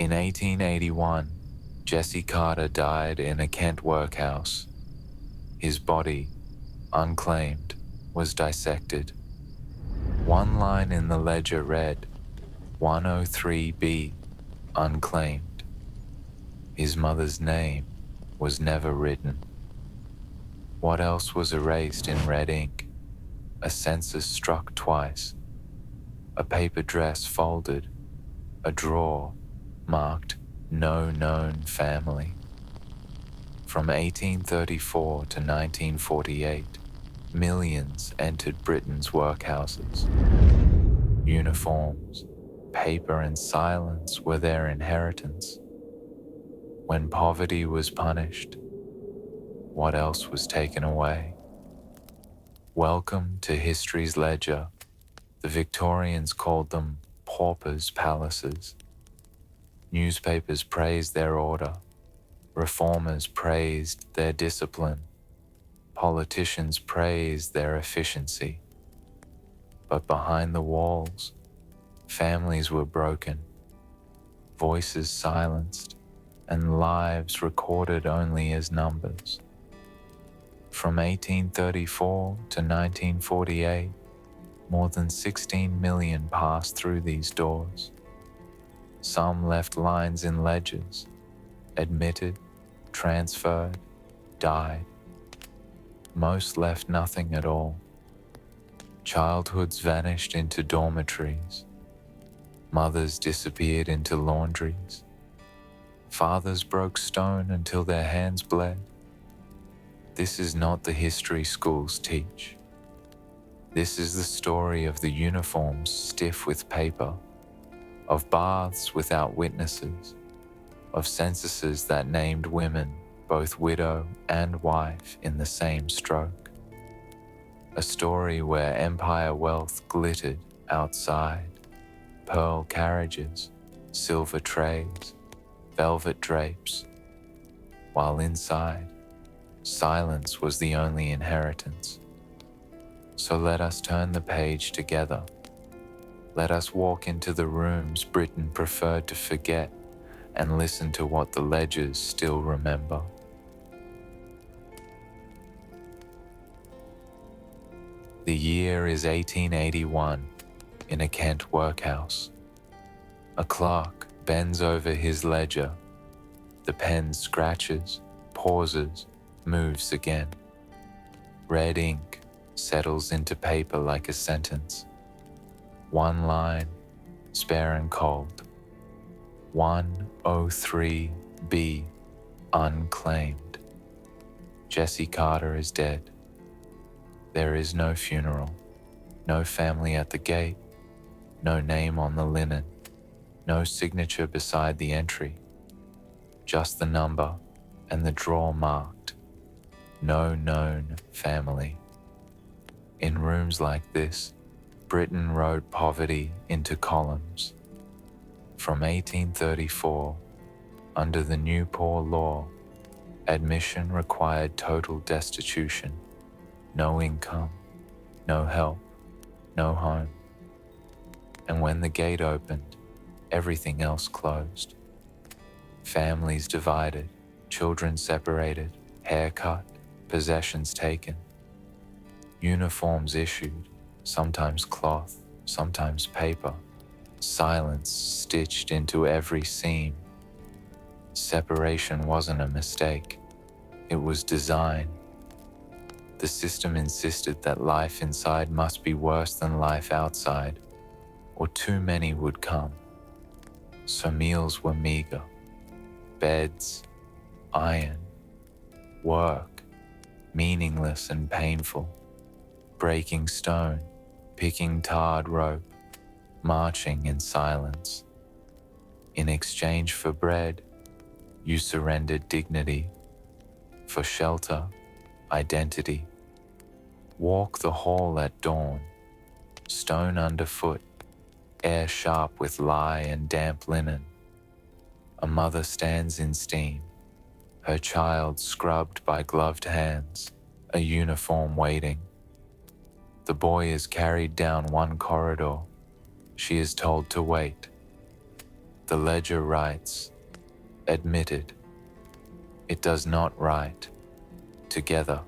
In 1881, Jesse Carter died in a Kent workhouse. His body, unclaimed, was dissected. One line in the ledger read, 103B, unclaimed. His mother's name was never written. What else was erased in red ink? A census struck twice. A paper dress folded. A drawer marked no known family. From 1834 to 1948, millions entered Britain's workhouses. Uniforms, paper and silence were their inheritance. When poverty was punished, what else was taken away? Welcome to history's ledger. The Victorians called them paupers' palaces. Newspapers praised their order. Reformers praised their discipline. Politicians praised their efficiency. But behind the walls, families were broken, voices silenced, and lives recorded only as numbers. From 1834 to 1948, more than 16 million passed through these doors. Some left lines in ledgers, admitted, transferred, died. Most left nothing at all. Childhoods vanished into dormitories. Mothers disappeared into laundries. Fathers broke stone until their hands bled. This is not the history schools teach. This is the story of the uniforms stiff with paper, of baths without witnesses, of censuses that named women, both widow and wife, in the same stroke. A story where empire wealth glittered outside, pearl carriages, silver trays, velvet drapes, while inside, silence was the only inheritance. So let us turn the page together. Let us walk into the rooms Britain preferred to forget and listen to what the ledgers still remember. The year is 1881 in a Kent workhouse. A clerk bends over his ledger. The pen scratches, pauses, moves again. Red ink settles into paper like a sentence. One line, spare and cold. 103B, unclaimed. Jesse Carter is dead. There is no funeral, no family at the gate, no name on the linen, no signature beside the entry, just the number and the drawer marked, no known family. In rooms like this, Britain wrote poverty into columns. From 1834, under the New Poor Law, admission required total destitution. No income, no help, no home. And when the gate opened, everything else closed. Families divided, children separated, hair cut, possessions taken. Uniforms issued, sometimes cloth, sometimes paper, silence stitched into every seam. Separation wasn't a mistake, it was design. The system insisted that life inside must be worse than life outside, or too many would come. So meals were meager, beds, iron, work, meaningless and painful, breaking stone, picking tarred rope, marching in silence. In exchange for bread, you surrendered dignity. For shelter, identity. Walk the hall at dawn, stone underfoot, air sharp with lye and damp linen. A mother stands in steam, her child scrubbed by gloved hands, a uniform waiting. The boy is carried down one corridor. She is told to wait. The ledger writes, admitted. It does not write, together.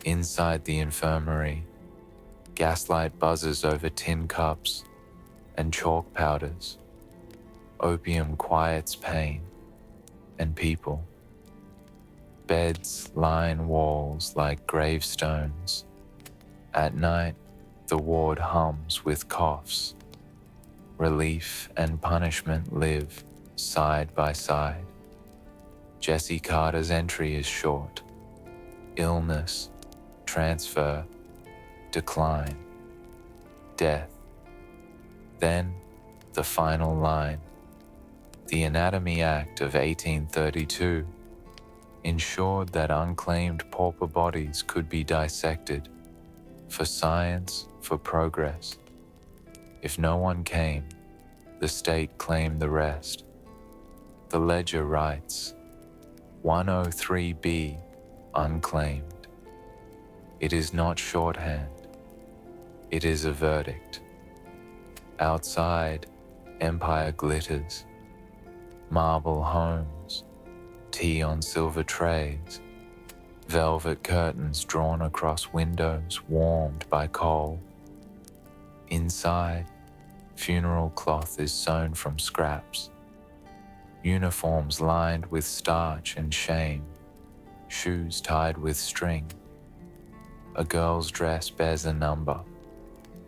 Inside the infirmary, gaslight buzzes over tin cups and chalk powders. Opium quiets pain and people. Beds line walls like gravestones. At night, the ward hums with coughs. Relief and punishment live side by side. Jesse Carter's entry is short. Illness, transfer, decline, death. Then, the final line. The Anatomy Act of 1832 ensured that unclaimed pauper bodies could be dissected for science, for progress. If no one came, the state claimed the rest. The ledger writes, 103B, unclaimed. It is not shorthand. It is a verdict. Outside, empire glitters. Marble homes, tea on silver trays, velvet curtains drawn across windows warmed by coal. Inside, funeral cloth is sewn from scraps, uniforms lined with starch and shame, shoes tied with string. A girl's dress bears a number,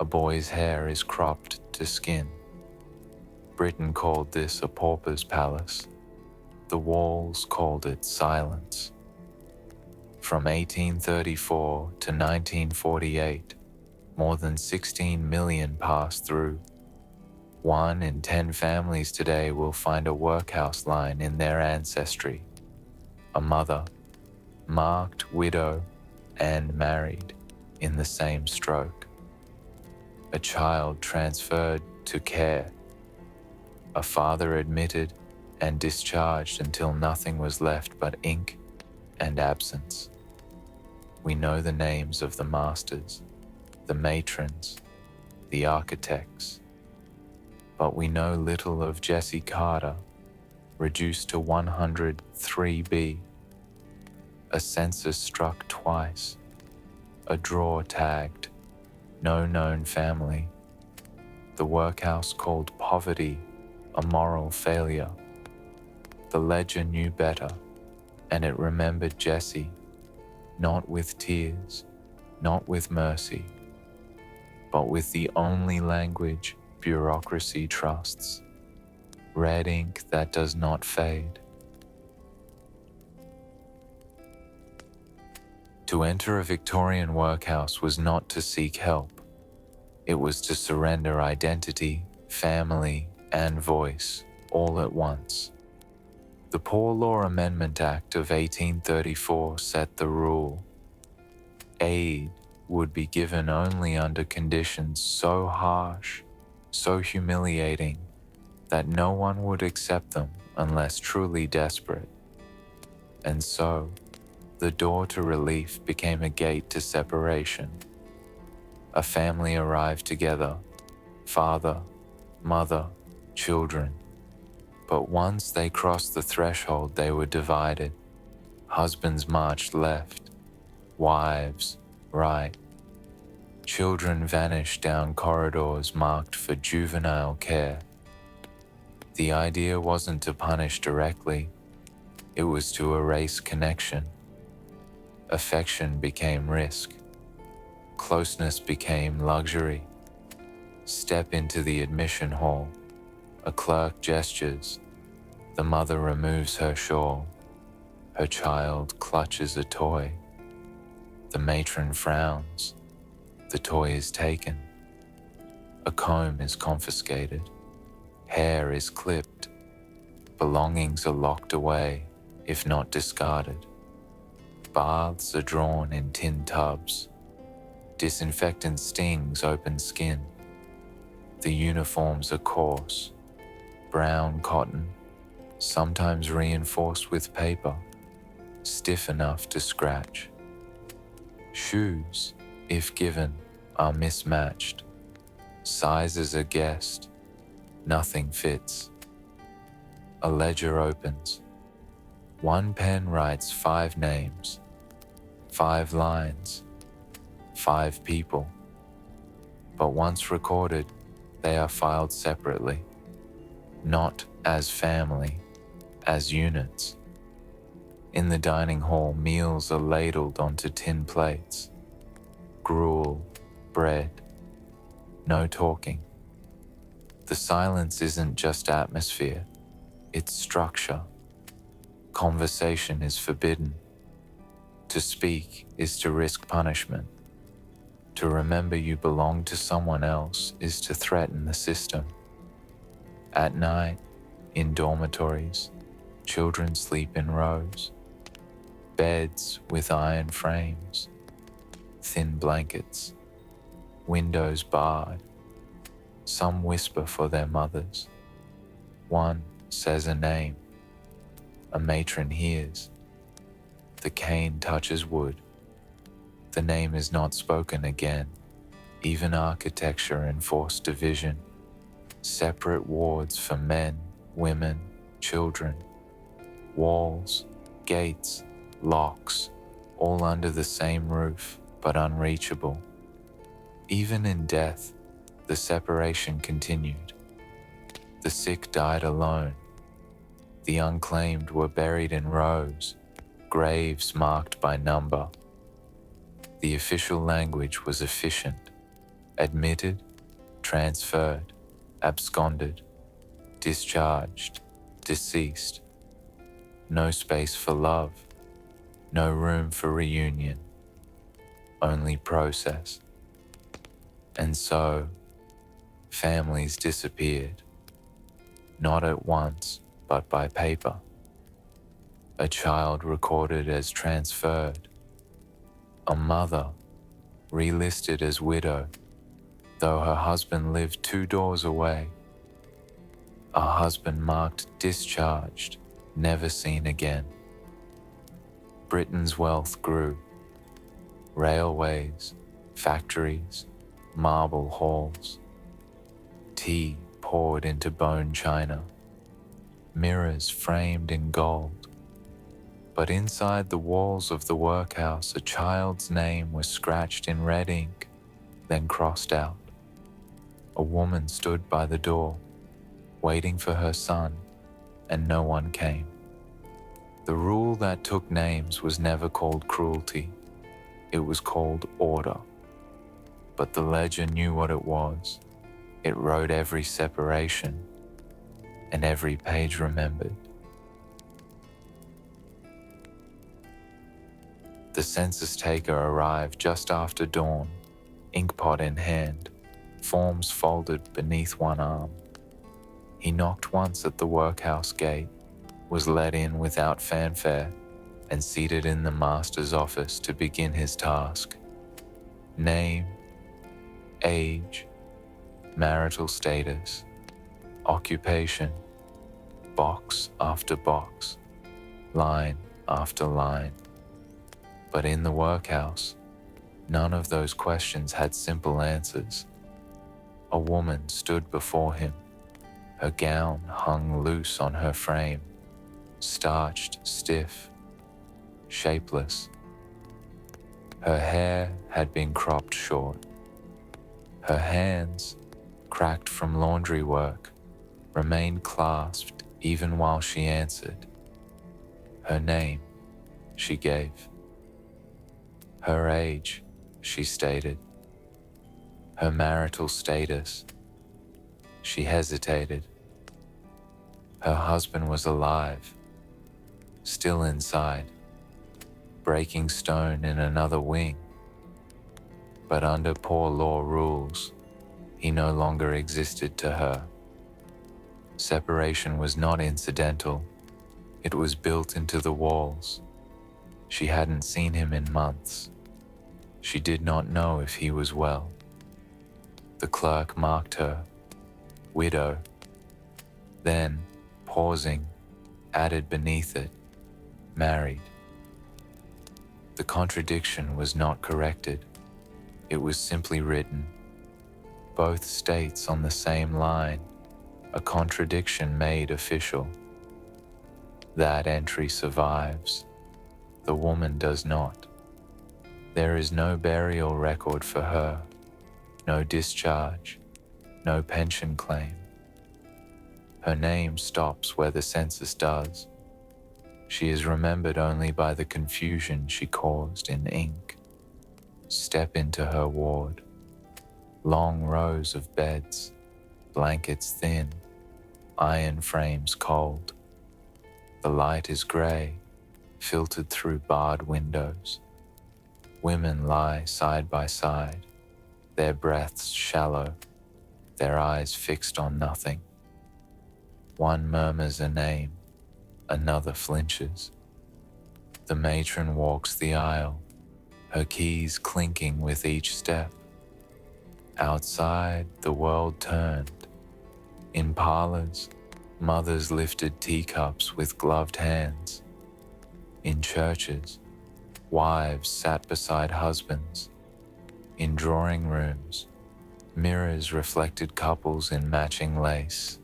a boy's hair is cropped to skin. Britain called this a pauper's palace. The walls called it silence. From 1834 to 1948, more than 16 million passed through. 1 in 10 families today will find a workhouse line in their ancestry. A mother, marked widow, and married in the same stroke. A child transferred to care. A father admitted and discharged until nothing was left but ink and absence. We know the names of the masters, the matrons, the architects, but we know little of Jesse Carter, reduced to 103B. A census struck twice, a drawer tagged, no known family. The workhouse called poverty a moral failure. The ledger knew better, and it remembered Jesse, not with tears, not with mercy, but with the only language bureaucracy trusts, red ink that does not fade. To enter a Victorian workhouse was not to seek help. It was to surrender identity, family, and voice all at once. The Poor Law Amendment Act of 1834 set the rule. Aid would be given only under conditions so harsh, so humiliating, that no one would accept them unless truly desperate. And so, the door to relief became a gate to separation. A family arrived together, father, mother, children. But once they crossed the threshold, they were divided. Husbands marched left, wives right. Children vanished down corridors marked for juvenile care. The idea wasn't to punish directly, it was to erase connection. Affection became risk. Closeness became luxury. Step into the admission hall. A clerk gestures. The mother removes her shawl. Her child clutches a toy. The matron frowns. The toy is taken. A comb is confiscated. Hair is clipped. Belongings are locked away, if not discarded. Baths are drawn in tin tubs. Disinfectant stings open skin. The uniforms are coarse. Brown cotton, sometimes reinforced with paper, stiff enough to scratch. Shoes, if given, are mismatched. Sizes are guessed. Nothing fits. A ledger opens. One pen writes 5 names, 5 lines, 5 people. But once recorded, they are filed separately, not as family, as units. In the dining hall, meals are ladled onto tin plates. Gruel, bread, no talking. The silence isn't just atmosphere, it's structure. Conversation is forbidden. To speak is to risk punishment. To remember you belong to someone else is to threaten the system. At night, in dormitories, children sleep in rows. Beds with iron frames, thin blankets, windows barred. Some whisper for their mothers. One says a name. A matron hears. The cane touches wood. The name is not spoken again. Even architecture enforced division. Separate wards for men, women, children. Walls, gates, locks, all under the same roof, but unreachable. Even in death, the separation continued. The sick died alone. The unclaimed were buried in rows, graves marked by number. The official language was efficient. Admitted, transferred, absconded, discharged, deceased. No space for love, no room for reunion, only process. And so, families disappeared, not at once, but by paper. A child recorded as transferred. A mother relisted as widow, though her husband lived 2 doors away. A husband marked discharged, never seen again. Britain's wealth grew. Railways, factories, marble halls. Tea poured into bone china. Mirrors framed in gold. But inside the walls of the workhouse, a child's name was scratched in red ink, then crossed out. A woman stood by the door, waiting for her son, and no one came. The rule that took names was never called cruelty. It was called order. But the ledger knew what it was. It wrote every separation, and every page remembered. The census taker arrived just after dawn, inkpot in hand, forms folded beneath one arm. He knocked once at the workhouse gate, was let in without fanfare, and seated in the master's office to begin his task. Name, age, marital status, occupation, box after box, line after line. But in the workhouse, none of those questions had simple answers. A woman stood before him. Her gown hung loose on her frame, starched, stiff, shapeless. Her hair had been cropped short. Her hands, cracked from laundry work, remained clasped even while she answered. Her name, she gave. Her age, she stated. Her marital status. She hesitated. Her husband was alive, still inside, breaking stone in another wing. But under poor law rules, he no longer existed to her. Separation was not incidental. It was built into the walls. She hadn't seen him in months. She did not know if he was well. The clerk marked her, widow. Then, pausing, added beneath it, married. The contradiction was not corrected. It was simply written. Both states on the same line, a contradiction made official. That entry survives. The woman does not. There is no burial record for her, no discharge, no pension claim. Her name stops where the census does. She is remembered only by the confusion she caused in ink. Step into her ward. Long rows of beds, blankets thin, iron frames cold. The light is grey, filtered through barred windows. Women lie side by side, their breaths shallow, their eyes fixed on nothing. One murmurs a name, another flinches. The matron walks the aisle, her keys clinking with each step. Outside, the world turned. In parlors, mothers lifted teacups with gloved hands. In churches, wives sat beside husbands. In drawing rooms, mirrors reflected couples in matching lace.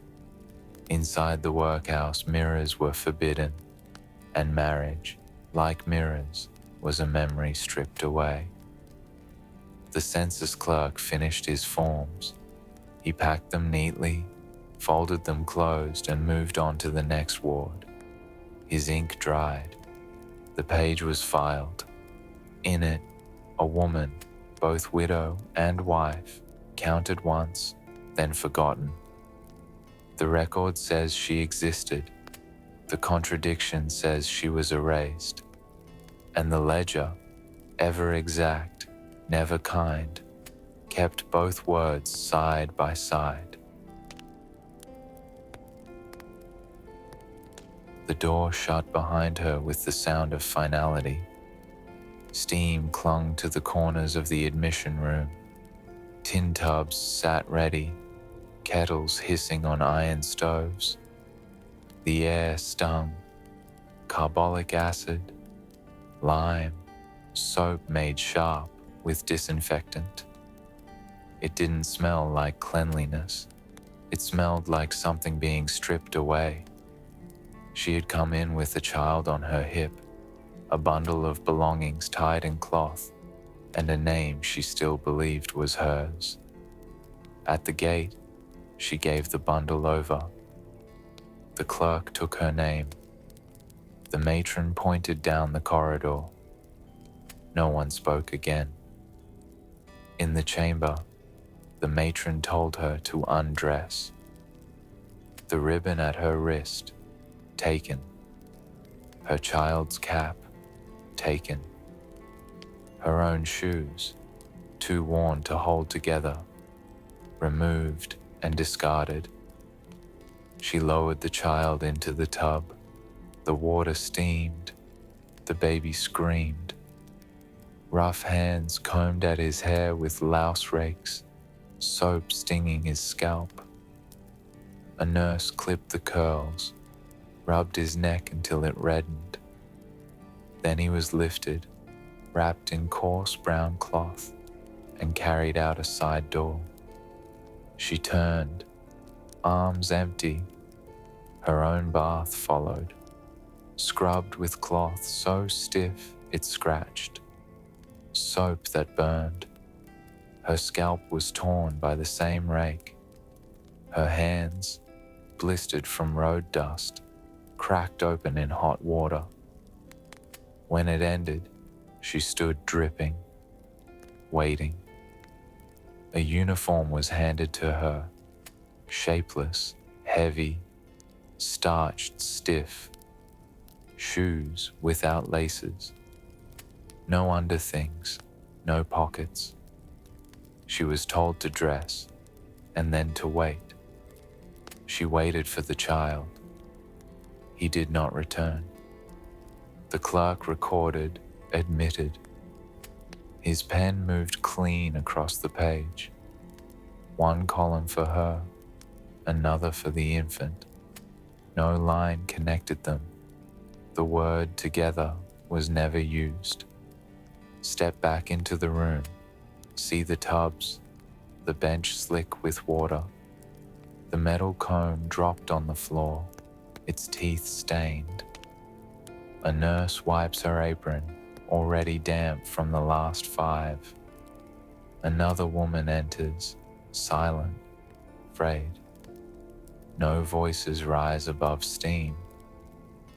Inside the workhouse, mirrors were forbidden, and marriage, like mirrors, was a memory stripped away. The census clerk finished his forms. He packed them neatly, folded them closed, and moved on to the next ward. His ink dried. The page was filed. In it, a woman, both widow and wife, counted once, then forgotten. The record says she existed. The contradiction says she was erased. And the ledger, ever exact, never kind, kept both words side by side. The door shut behind her with the sound of finality. Steam clung to the corners of the admission room. Tin tubs sat ready, kettles hissing on iron stoves. The air stung. Carbolic acid, lime, soap made sharp with disinfectant. It didn't smell like cleanliness. It smelled like something being stripped away. She had come in with a child on her hip, a bundle of belongings tied in cloth, and a name she still believed was hers. At the gate, she gave the bundle over. The clerk took her name. The matron pointed down the corridor. No one spoke again. In the chamber, the matron told her to undress. The ribbon at her wrist, taken. Her child's cap, taken. Her own shoes, too worn to hold together, removed and discarded. She lowered the child into the tub. The water steamed. The baby screamed. Rough hands combed at his hair with louse rakes, soap stinging his scalp. A nurse clipped the curls, rubbed his neck until it reddened. Then he was lifted, wrapped in coarse brown cloth, and carried out a side door. She turned, arms empty. Her own bath followed, scrubbed with cloth so stiff it scratched, soap that burned. Her scalp was torn by the same rake. Her hands, blistered from road dust, cracked open in hot water. When it ended, she stood dripping, waiting. A uniform was handed to her, shapeless, heavy, starched stiff. Shoes without laces. No underthings, no pockets. She was told to dress and then to wait. She waited for the child. He did not return. The clerk recorded, admitted. His pen moved clean across the page. One column for her, another for the infant. No line connected them. The word together was never used. Step back into the room. See the tubs, the bench slick with water. The metal comb dropped on the floor, its teeth stained. A nurse wipes her apron, already damp from the last 5. Another woman enters, silent, frayed. No voices rise above steam.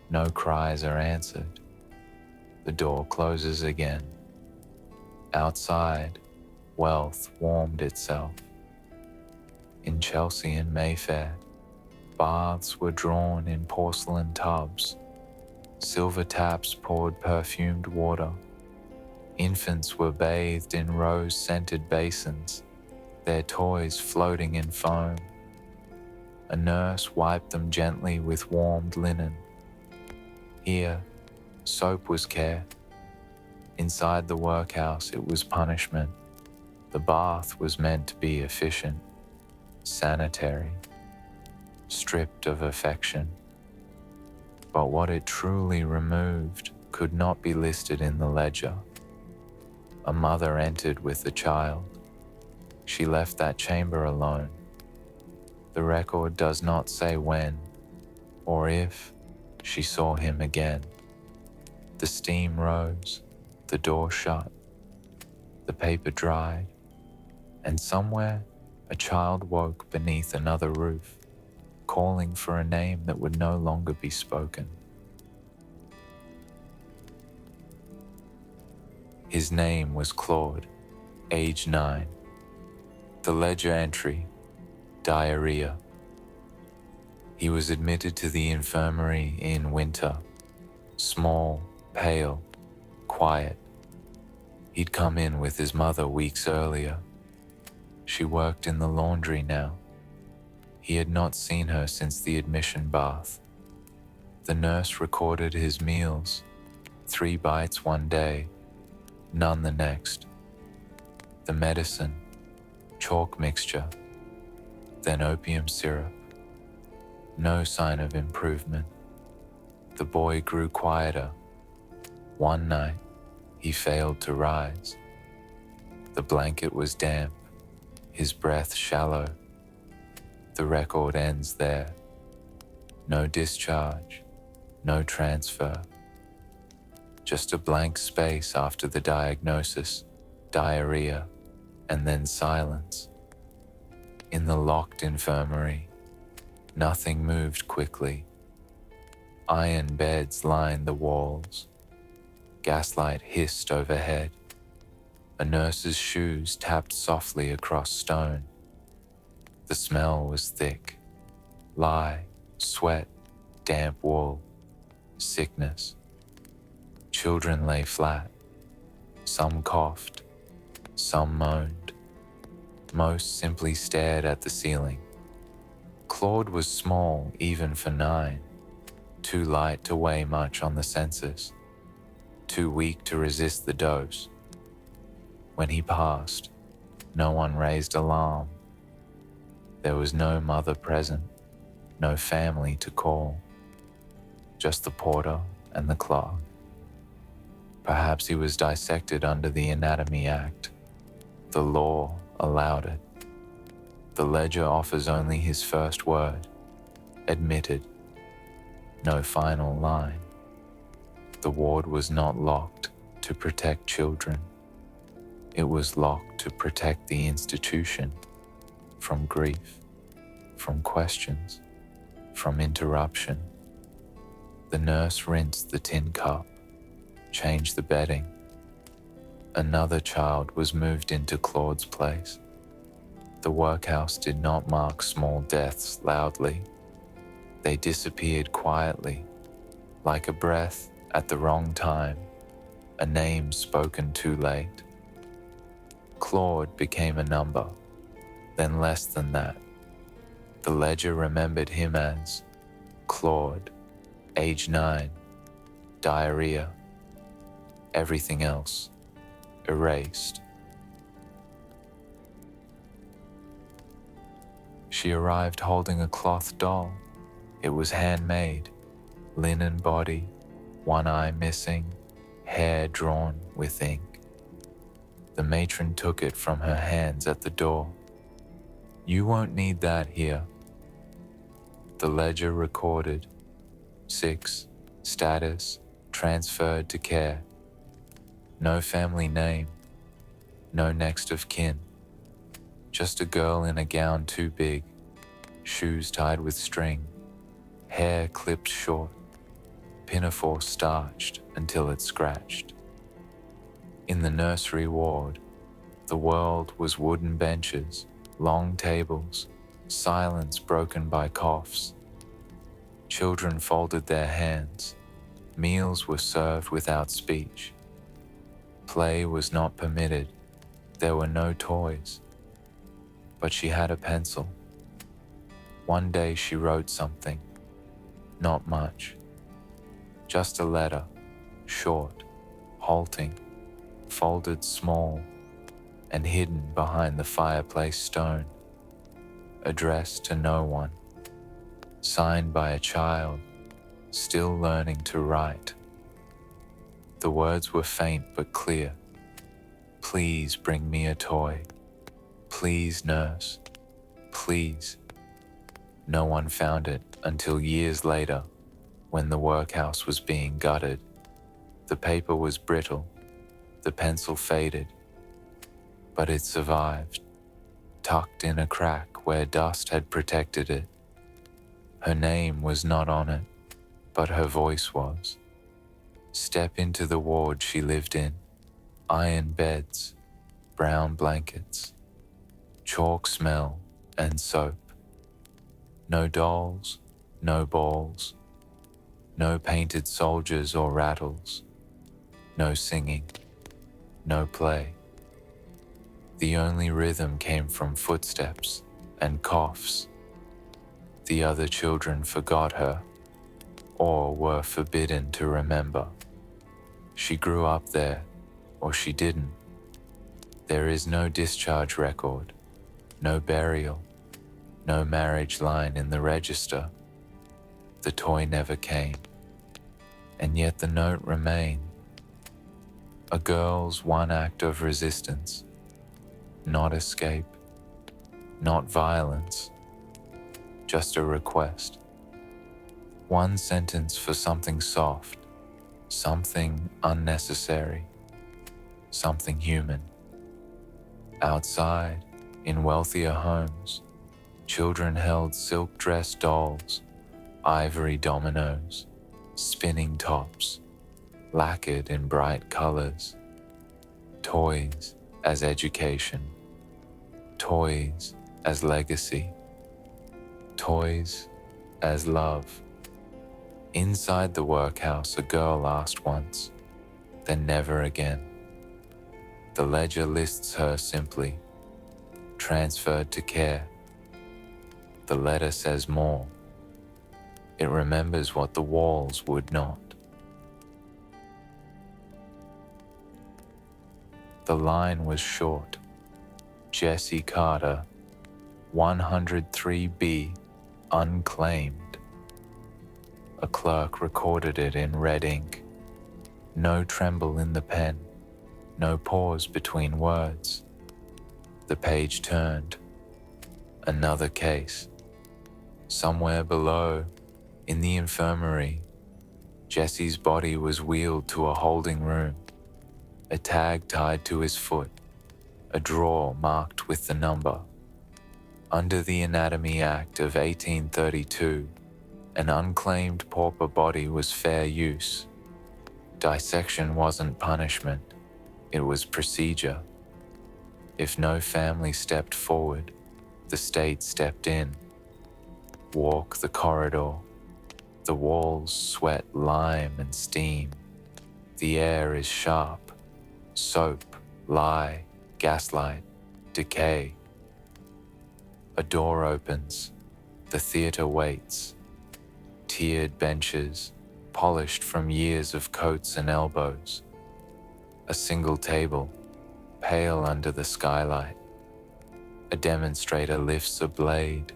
No cries are answered. The door closes again. Outside, wealth warmed itself. In Chelsea and Mayfair, baths were drawn in porcelain tubs. Silver taps poured perfumed water. Infants were bathed in rose-scented basins, their toys floating in foam. A nurse wiped them gently with warmed linen. Here, soap was care. Inside the workhouse, it was punishment. The bath was meant to be efficient, sanitary, stripped of affection. But what it truly removed could not be listed in the ledger. A mother entered with the child. She left that chamber alone. The record does not say when or if she saw him again. The steam rose, the door shut, the paper dried, and somewhere a child woke beneath another roof, calling for a name that would no longer be spoken. His name was Claude, age 9. The ledger entry, diarrhea. He was admitted to the infirmary in winter, small, pale, quiet. He'd come in with his mother weeks earlier. She worked in the laundry now. He had not seen her since the admission bath. The nurse recorded his meals, 3 bites one day, none the next. The medicine, chalk mixture, then opium syrup. No sign of improvement. The boy grew quieter. One night, he failed to rise. The blanket was damp, his breath shallow. The record ends there. No discharge, no transfer. Just a blank space after the diagnosis, diarrhea, and then silence. In the locked infirmary, nothing moved quickly. Iron beds lined the walls. Gaslight hissed overhead. A nurse's shoes tapped softly across stone. The smell was thick. Lye, sweat, damp wool, sickness. Children lay flat. Some coughed. Some moaned. Most simply stared at the ceiling. Claude was small even for 9. Too light to weigh much on the census. Too weak to resist the dose. When he passed, no one raised alarm. There was no mother present, no family to call. Just the porter and the clerk. Perhaps he was dissected under the Anatomy Act. The law allowed it. The ledger offers only his first word, admitted. No final line. The ward was not locked to protect children. It was locked to protect the institution from grief, from questions, from interruption. The nurse rinsed the tin cup, changed the bedding. Another child was moved into Claude's place. The workhouse did not mark small deaths loudly. They disappeared quietly, like a breath at the wrong time, a name spoken too late. Claude became a number, then less than that. The ledger remembered him as Claude, age 9, diarrhea. Everything else erased. She arrived holding a cloth doll. It was handmade, linen body, one eye missing, hair drawn with ink. The matron took it from her hands at the door. "You won't need that here." The ledger recorded 6, status, transferred to care. No family name, no next of kin. Just a girl in a gown too big, shoes tied with string, hair clipped short, pinafore starched until it scratched. In the nursery ward, the world was wooden benches, long tables, silence broken by coughs. Children folded their hands. Meals were served without speech. Play was not permitted. There were no toys. But she had a pencil. One day she wrote something. Not much. Just a letter, short, halting, folded small, and hidden behind the fireplace stone. Addressed to no one. Signed by a child, still learning to write. The words were faint but clear. Please bring me a toy. Please, nurse. Please. No one found it until years later, when the workhouse was being gutted. The paper was brittle, the pencil faded, but it survived, tucked in a crack where dust had protected it. Her name was not on it, but her voice was. Step into the ward she lived in. Iron beds, brown blankets, chalk smell and soap. No dolls, no balls, no painted soldiers or rattles, no singing, no play. The only rhythm came from footsteps and coughs. The other children forgot her, or were forbidden to remember. She grew up there, or she didn't. There is no discharge record, no burial, no marriage line in the register. The toy never came, and yet the note remained. A girl's one act of resistance, not escape, not violence, just a request. One sentence for something soft, something unnecessary, something human. Outside, in wealthier homes, children held silk-dressed dolls, ivory dominoes, spinning tops, lacquered in bright colors. Toys as education, toys as legacy, toys as love. Inside the workhouse, a girl asked once, then never again. The ledger lists her simply, transferred to care. The letter says more. It remembers what the walls would not. The line was short. Jesse Carter, 103B, unclaimed. A clerk recorded it in red ink. No tremble in the pen, no pause between words. The page turned. Another case. Somewhere below, in the infirmary, Jesse's body was wheeled to a holding room, a tag tied to his foot, a drawer marked with the number. Under the Anatomy Act of 1832, an unclaimed pauper body was fair use. Dissection wasn't punishment, it was procedure. If no family stepped forward, the state stepped in. Walk the corridor. The walls sweat lime and steam. The air is sharp. Soap, lie, gaslight, decay. A door opens. The theater waits. Tiered benches, polished from years of coats and elbows. A single table, pale under the skylight. A demonstrator lifts a blade.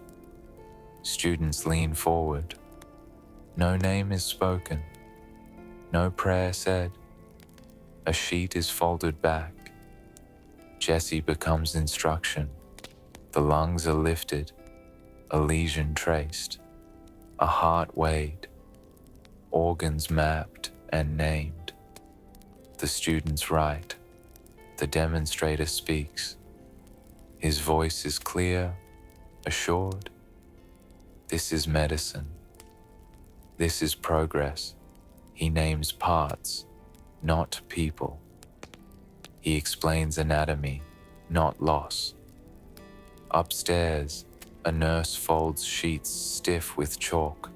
Students lean forward. No name is spoken. No prayer said. A sheet is folded back. Jesse becomes instruction. The lungs are lifted. A lesion traced. A heart weighed. Organs mapped. and named. The students write. The demonstrator speaks. His voice is clear, assured. This is medicine. This is progress. He names parts, not people. He explains anatomy, not loss. Upstairs, a nurse folds sheets stiff with chalk.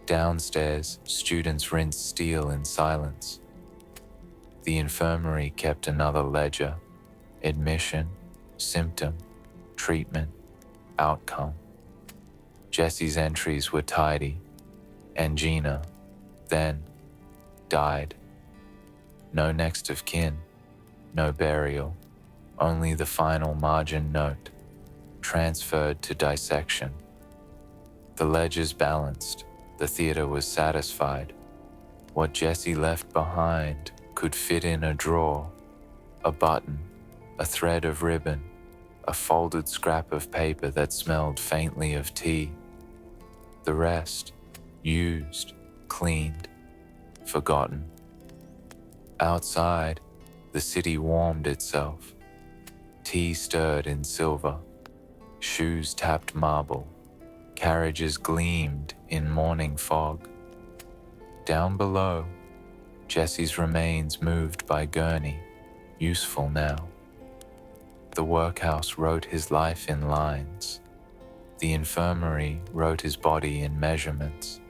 Downstairs, students rinse steel in silence. The infirmary kept another ledger: admission, symptom, treatment, outcome. Jesse's entries were tidy. Angina, then, died. No next of kin, no burial, only the final margin note, transferred to dissection. The ledgers balanced, the theater was satisfied. What Jesse left behind could fit in a drawer, a button, a thread of ribbon, a folded scrap of paper that smelled faintly of tea. The rest, used, cleaned, forgotten. Outside, the city warmed itself. Tea stirred in silver, shoes tapped marble, carriages gleamed in morning fog. Down below, Jesse's remains moved by gurney, useful now. The workhouse wrote his life in lines. The infirmary wrote his body in measurements.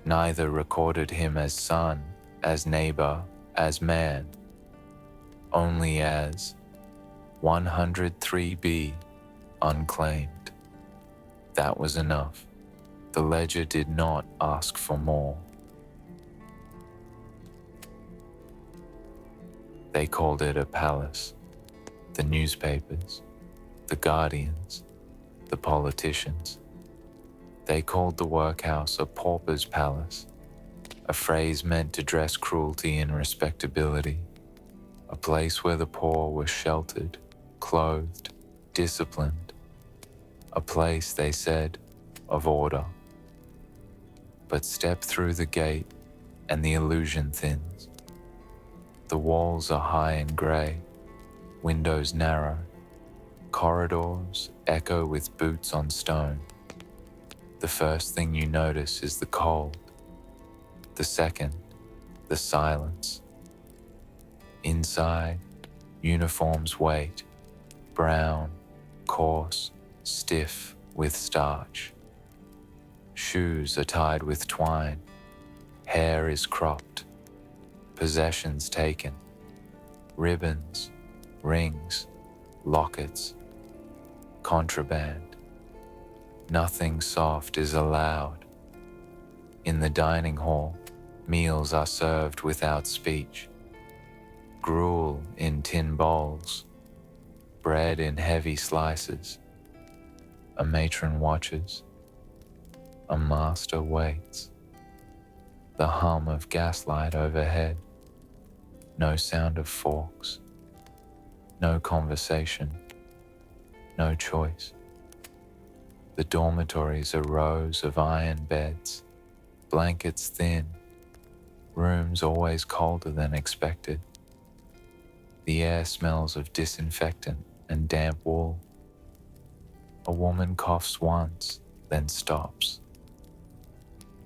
Neither recorded him as son, as neighbor, as man, only as 103B, unclaimed. That was enough. The ledger did not ask for more. They called it a palace. The newspapers, the guardians, the politicians. They called the workhouse a pauper's palace, a phrase meant to dress cruelty in respectability, a place where the poor were sheltered, clothed, disciplined, a place, they said, of order. But step through the gate and the illusion thins. The walls are high and grey, windows narrow, corridors echo with boots on stone. The first thing you notice is the cold. The second, the silence. Inside, uniforms wait, brown, coarse, stiff with starch. Shoes are tied with twine, hair is cropped, possessions taken, ribbons, rings, lockets, contraband. Nothing soft is allowed. In the dining hall, meals are served without speech. Gruel in tin bowls, bread in heavy slices. A matron watches. A master waits. The hum of gaslight overhead. No sound of forks. No conversation. No choice. The dormitories are rows of iron beds, blankets thin, rooms always colder than expected. The air smells of disinfectant and damp wool. A woman coughs once, then stops.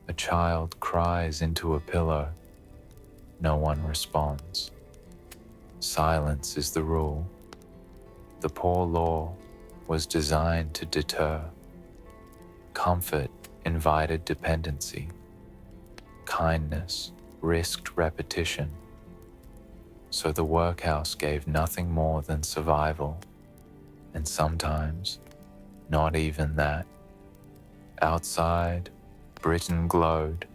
A child cries into a pillow. No one responds. Silence is the rule. The poor law was designed to deter. Comfort invited dependency. Kindness risked repetition. So the workhouse gave nothing more than survival, and sometimes not even that. Outside, Britain glowed,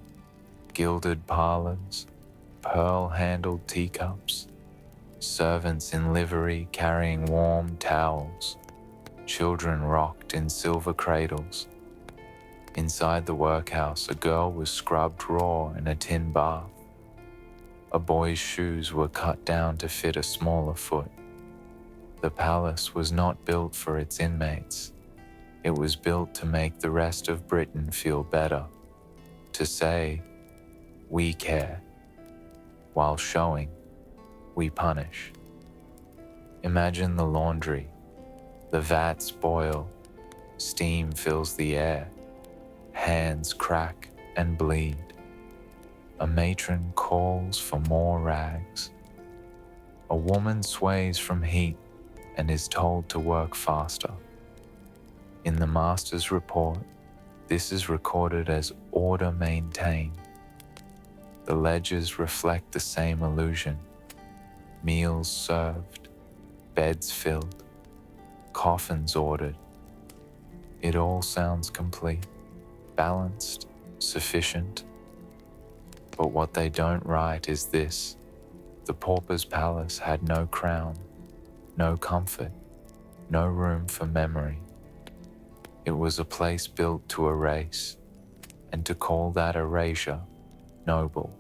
gilded parlors, pearl-handled teacups, servants in livery carrying warm towels, children rocked in silver cradles. Inside the workhouse, a girl was scrubbed raw in a tin bath. A boy's shoes were cut down to fit a smaller foot. The palace was not built for its inmates. It was built to make the rest of Britain feel better, to say, we care. While showing, we punish. Imagine the laundry. The vats boil, steam fills the air, hands crack and bleed. A matron calls for more rags. A woman sways from heat and is told to work faster. In the master's report, this is recorded as order maintained. The ledgers reflect the same illusion. Meals served, beds filled, coffins ordered. It all sounds complete, balanced, sufficient. But what they don't write is this: the pauper's palace had no crown, no comfort, no room for memory. It was a place built to erase, and to call that erasure noble.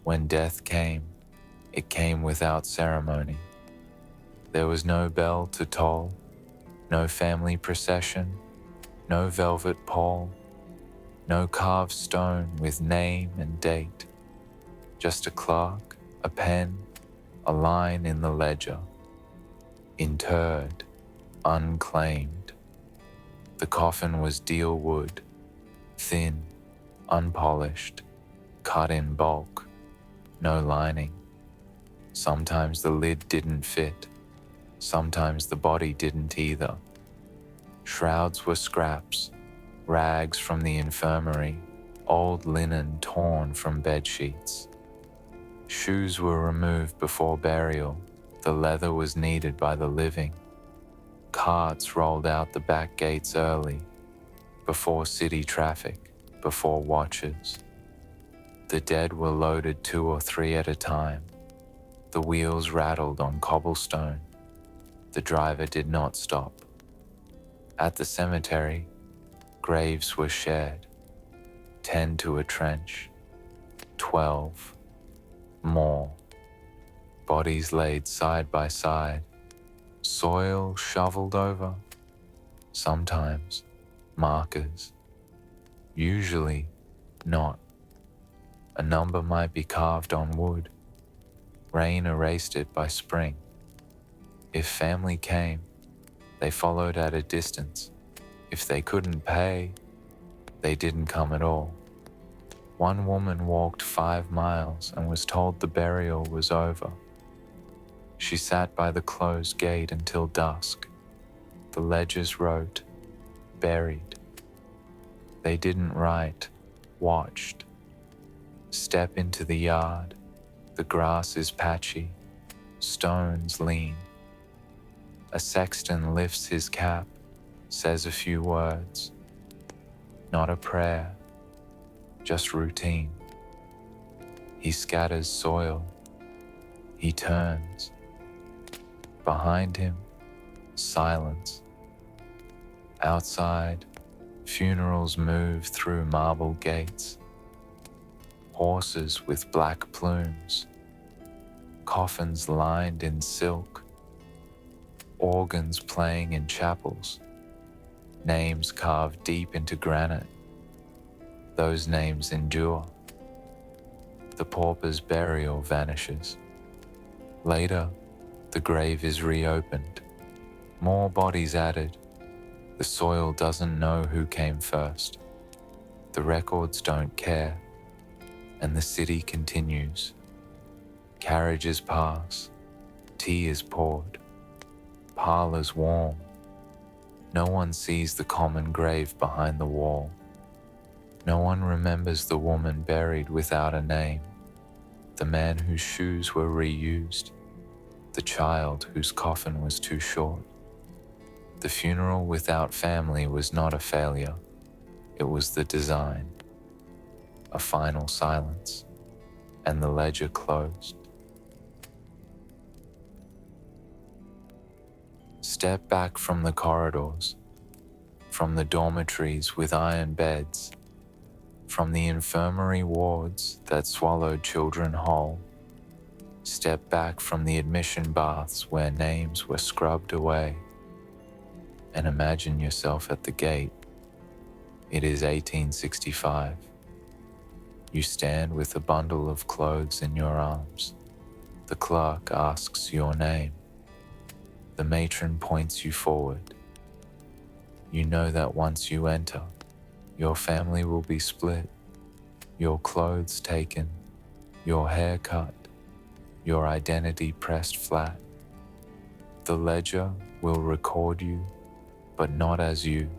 When death came, it came without ceremony. There was no bell to toll, no family procession, no velvet pall, no carved stone with name and date, just a clerk, a pen, a line in the ledger. Interred, unclaimed. The coffin was deal wood, thin, unpolished, cut in bulk, no lining. Sometimes the lid didn't fit, sometimes the body didn't either. Shrouds were scraps, rags from the infirmary, old linen torn from bed sheets. Shoes were removed before burial, the leather was needed by the living. Carts rolled out the back gates early, before city traffic, before watches. The dead were loaded 2 or 3 at a time. The wheels rattled on cobblestone. The driver did not stop. At the cemetery, graves were shared, 10 to a trench, 12, more. Bodies laid side by side, soil shoveled over, sometimes markers, usually not. A number might be carved on wood. Rain erased it by spring. If family came, they followed at a distance. If they couldn't pay, they didn't come at all. One woman walked 5 miles and was told the burial was over. She sat by the closed gate until dusk. The ledgers wrote, buried. They didn't write, watched. Step into the yard. The grass is patchy, stones lean. A sexton lifts his cap, says a few words. Not a prayer, just routine. He scatters soil. He turns. Behind him, silence. Outside, funerals move through marble gates. Horses with black plumes. Coffins lined in silk. Organs playing in chapels. Names carved deep into granite. Those names endure. The pauper's burial vanishes. Later, the grave is reopened. More bodies added. The soil doesn't know who came first. The records don't care. And the city continues. Carriages pass. Tea is poured. Parlors warm. No one sees the common grave behind the wall. No one remembers the woman buried without a name. The man whose shoes were reused. The child whose coffin was too short. The funeral without family was not a failure. It was the design. A final silence, and the ledger closed. Step back from the corridors, from the dormitories with iron beds, from the infirmary wards that swallowed children whole. Step back from the admission baths where names were scrubbed away, and imagine yourself at the gate. It is 1865. You stand with a bundle of clothes in your arms. The clerk asks your name. The matron points you forward. You know that once you enter, your family will be split, your clothes taken, your hair cut, your identity pressed flat. The ledger will record you, but not as you.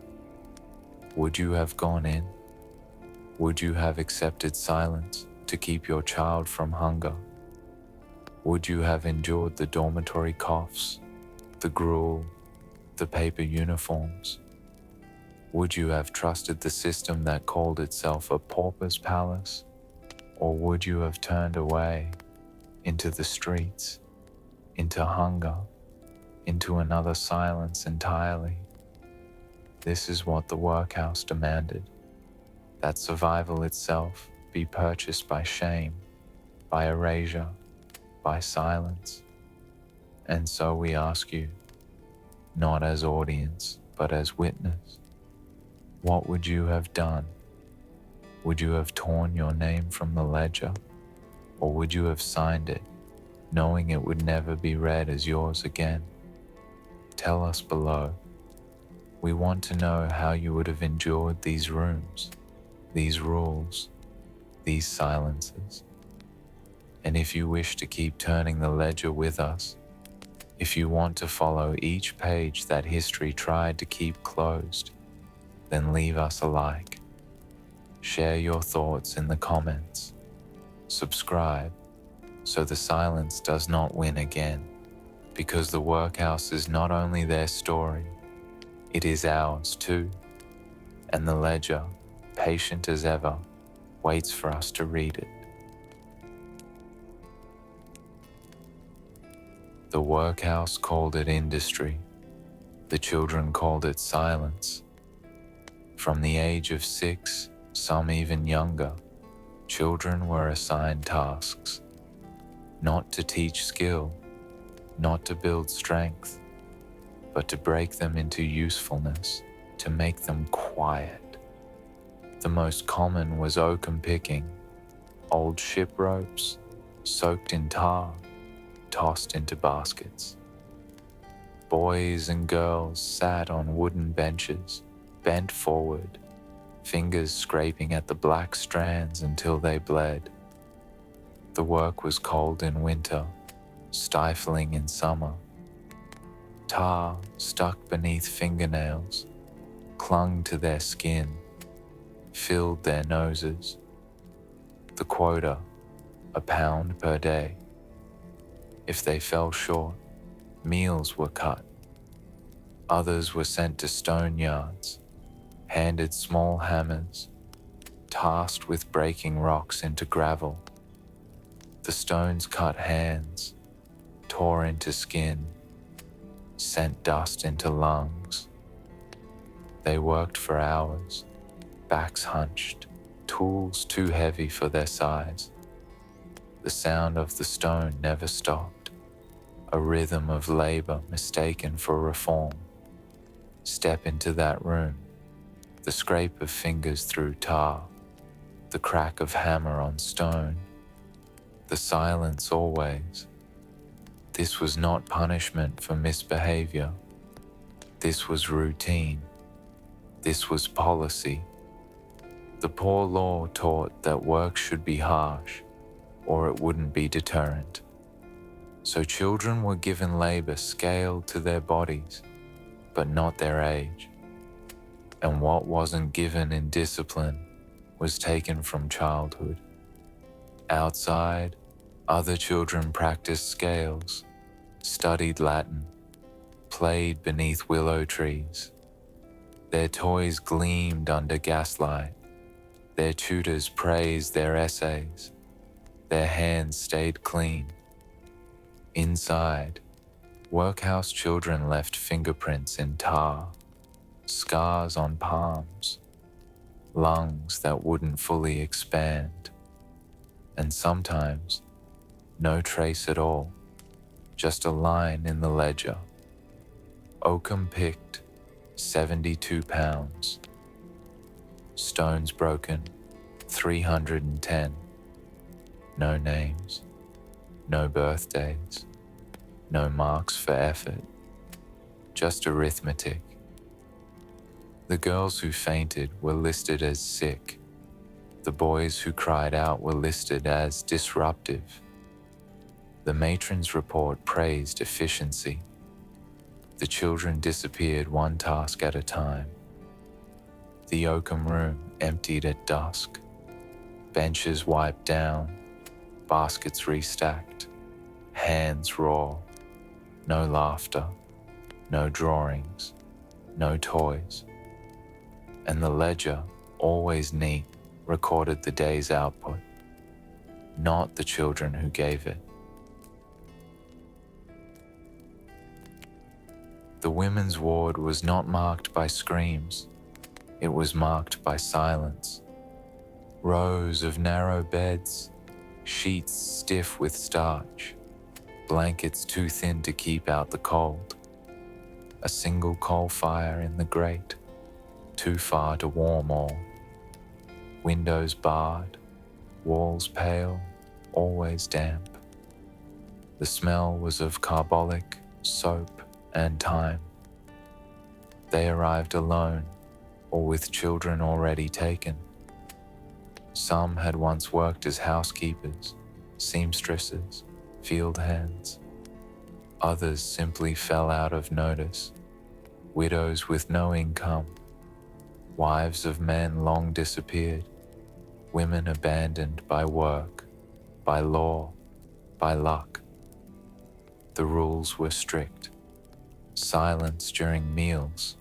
Would you have gone in? Would you have accepted silence to keep your child from hunger? Would you have endured the dormitory coughs, the gruel, the paper uniforms? Would you have trusted the system that called itself a pauper's palace? Or would you have turned away into the streets, into hunger, into another silence entirely? This is what the workhouse demanded, that survival itself be purchased by shame, by erasure, by silence. And so we ask you, not as audience, but as witness, what would you have done? Would you have torn your name from the ledger, or would you have signed it, knowing it would never be read as yours again? Tell us below. We want to know how you would have endured these rooms, these rules, these silences. And if you wish to keep turning the ledger with us, if you want to follow each page that history tried to keep closed, then leave us a like. Share your thoughts in the comments. Subscribe so the silence does not win again, because the workhouse is not only their story, it is ours too. And the ledger, patient as ever, waits for us to read it. The workhouse called it industry. The children called it silence. From the age of 6, some even younger, children were assigned tasks. Not to teach skill, not to build strength, but to break them into usefulness, to make them quiet. The most common was oakum picking, old ship ropes, soaked in tar, tossed into baskets. Boys and girls sat on wooden benches, bent forward, fingers scraping at the black strands until they bled. The work was cold in winter, stifling in summer. Tar stuck beneath fingernails, clung to their skin, filled their noses. The quota, £1 per day. If they fell short, meals were cut. Others were sent to stone yards, handed small hammers, tasked with breaking rocks into gravel. The stones cut hands, tore into skin, sent dust into lungs. They worked for hours, backs hunched, tools too heavy for their size. The sound of the stone never stopped, a rhythm of labor mistaken for reform. Step into that room, the scrape of fingers through tar, the crack of hammer on stone, the silence always. This was not punishment for misbehavior. This was routine. This was policy. The poor law taught that work should be harsh, or it wouldn't be deterrent. So children were given labor scaled to their bodies, but not their age. And what wasn't given in discipline was taken from childhood. Outside, other children practiced scales, studied Latin, played beneath willow trees. Their toys gleamed under gaslight. Their tutors praised their essays. Their hands stayed clean. Inside, workhouse children left fingerprints in tar, scars on palms, lungs that wouldn't fully expand, and sometimes no trace at all, just a line in the ledger. Oakum picked, 72 pounds. Stones broken, 310. No names, no birthdays, no marks for effort, just arithmetic. The girls who fainted were listed as sick. The boys who cried out were listed as disruptive. The matron's report praised efficiency. The children disappeared one task at a time. The oakum room emptied at dusk. Benches wiped down, baskets restacked, hands raw. No laughter, no drawings, no toys. And the ledger, always neat, recorded the day's output, not the children who gave it. The women's ward was not marked by screams. It was marked by silence. Rows of narrow beds, sheets stiff with starch, blankets too thin to keep out the cold. A single coal fire in the grate, too far to warm all. Windows barred, walls pale, always damp. The smell was of carbolic, soap, and time. They arrived alone or with children already taken. Some had once worked as housekeepers, seamstresses, field hands. Others simply fell out of notice, widows with no income, wives of men long disappeared, women abandoned by work, by law, by luck. The rules were strict. Silence during meals,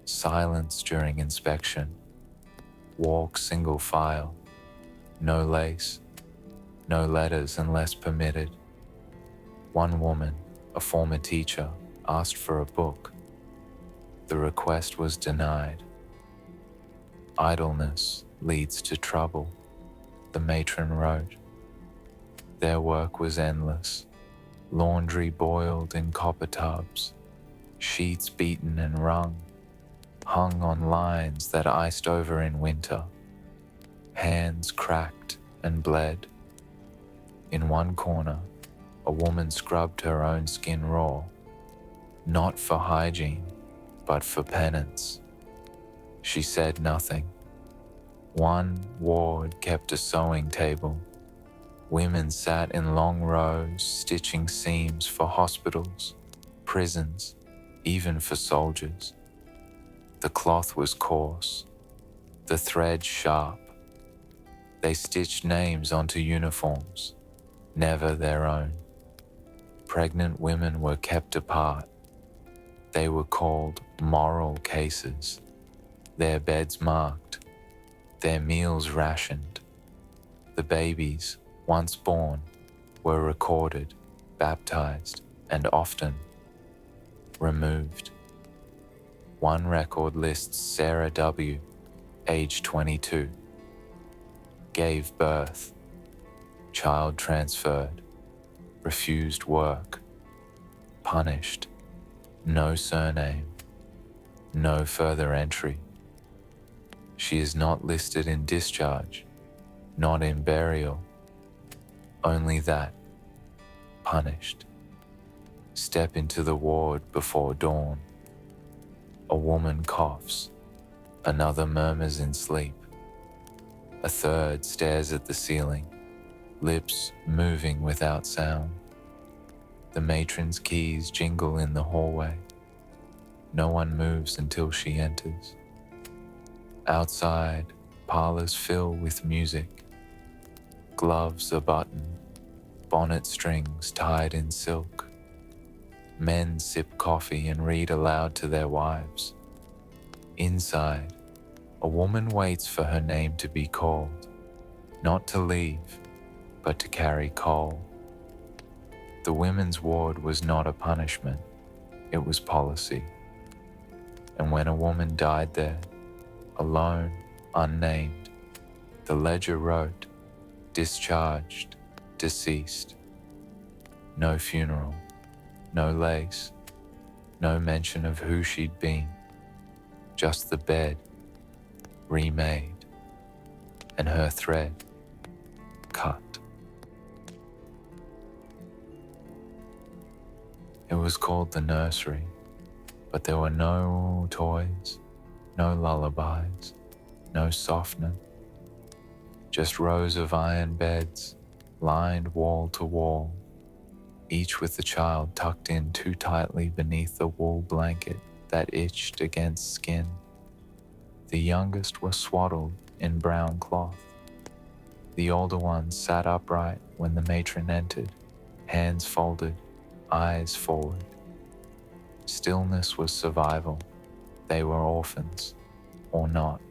silence during inspection, walk single file, no lace, no letters unless permitted. One woman, a former teacher, asked for a book. The request was denied. Idleness leads to trouble, the matron wrote. Their work was endless. Laundry boiled in copper tubs, sheets beaten and wrung, hung on lines that iced over in winter. Hands cracked and bled. In one corner, a woman scrubbed her own skin raw, not for hygiene, but for penance. She said nothing. One ward kept a sewing table. Women sat in long rows, stitching seams for hospitals, prisons, even for soldiers. The cloth was coarse, the thread sharp. They stitched names onto uniforms, never their own. Pregnant women were kept apart. They were called moral cases, their beds marked, their meals rationed. The babies, once born, were recorded, baptized, and often removed. One record lists Sarah W., age 22, gave birth, child transferred, refused work, punished, no surname, no further entry. She is not listed in discharge, not in burial, only that, punished. Step into the ward before dawn. A woman coughs, another murmurs in sleep. A third stares at the ceiling, lips moving without sound. The matron's keys jingle in the hallway. No one moves until she enters. Outside, parlors fill with music. Gloves are buttoned, bonnet strings tied in silk. Men sip coffee and read aloud to their wives. Inside, a woman waits for her name to be called, not to leave, but to carry coal. The women's ward was not a punishment, it was policy. And when a woman died there, alone, unnamed, the ledger wrote, discharged, deceased. No funeral, no lace, no mention of who she'd been, just the bed, remade. and her thread cut. It was called the nursery, but there were no toys, no lullabies, no softener, just rows of iron beds lined wall to wall, each with the child tucked in too tightly beneath the wool blanket that itched against skin. The youngest was swaddled in brown cloth. The older ones sat upright when the matron entered, hands folded, eyes forward. Stillness was survival. They were orphans, or not.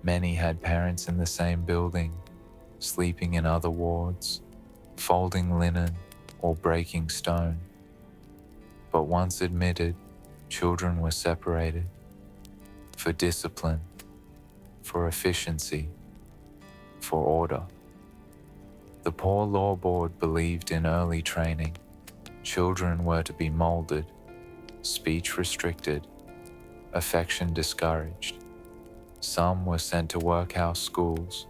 Many had parents in the same building, sleeping in other wards, folding linen or breaking stone. But once admitted, children were separated for discipline, for efficiency, for order. The Poor Law Board believed in early training. Children were to be molded, speech restricted, affection discouraged. Some were sent to workhouse schools,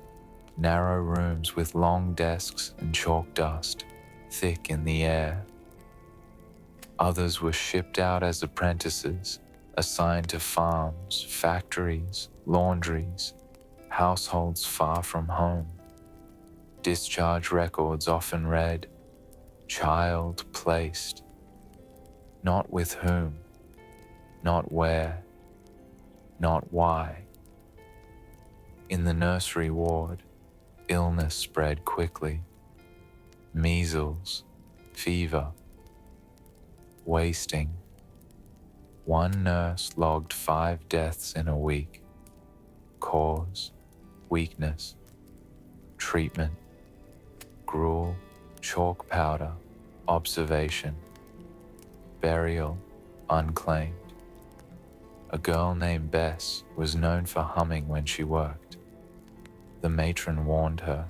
narrow rooms with long desks and chalk dust, thick in the air. Others were shipped out as apprentices, assigned to farms, factories, laundries, households far from home. Discharge records often read, "Child placed." Not with whom, not where, not why. In the nursery ward, illness spread quickly. Measles, fever, wasting. One nurse logged 5 deaths in a week. Cause, weakness. Treatment, gruel, chalk powder, observation. Burial, unclaimed. A girl named Bess was known for humming when she worked. The matron warned her,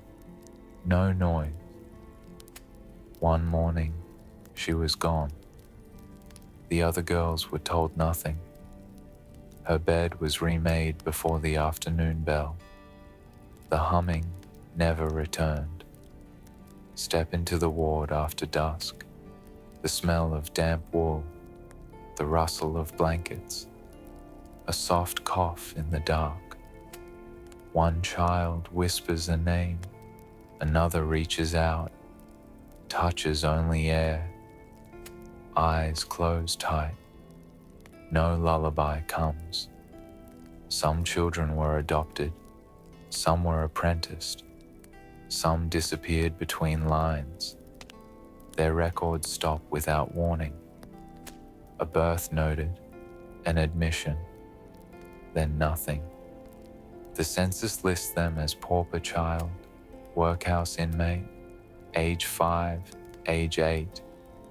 no noise. One morning, she was gone. The other girls were told nothing. Her bed was remade before the afternoon bell. The humming never returned. Step into the ward after dusk. The smell of damp wool, the rustle of blankets, a soft cough in the dark. One child whispers a name, another reaches out, touches only air, eyes close tight. No lullaby comes. Some children were adopted, some were apprenticed, some disappeared between lines. Their records stop without warning. A birth noted, an admission, then nothing. The census lists them as pauper child, workhouse inmate, age 5, age 8,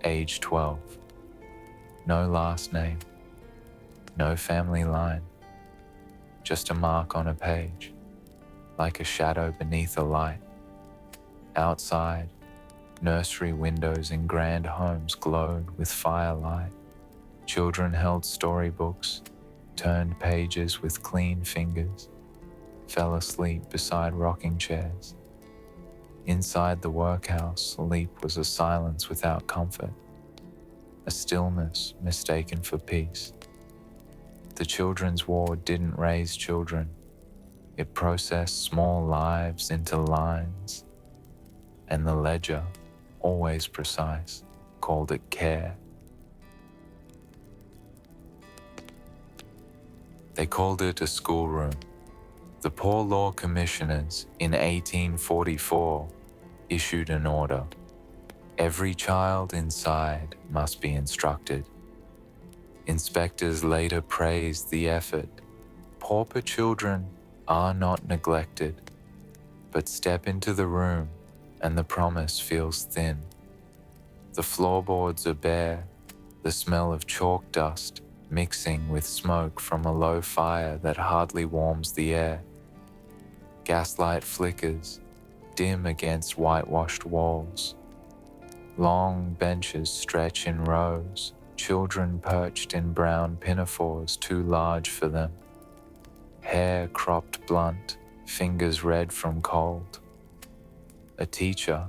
age 12. No last name, no family line, just a mark on a page, like a shadow beneath a light. Outside, nursery windows in grand homes glowed with firelight. Children held storybooks, turned pages with clean fingers, fell asleep beside rocking chairs. Inside the workhouse, sleep was a silence without comfort, a stillness mistaken for peace. The children's ward didn't raise children. It processed small lives into lines, and the ledger, always precise, called it care. They called it a schoolroom. The Poor Law Commissioners in 1844 issued an order. Every child inside must be instructed. Inspectors later praised the effort. Pauper children are not neglected, but step into the room and the promise feels thin. The floorboards are bare, the smell of chalk dust mixing with smoke from a low fire that hardly warms the air. Gaslight flickers, dim against whitewashed walls. Long benches stretch in rows, children perched in brown pinafores too large for them. Hair cropped blunt, fingers red from cold. A teacher,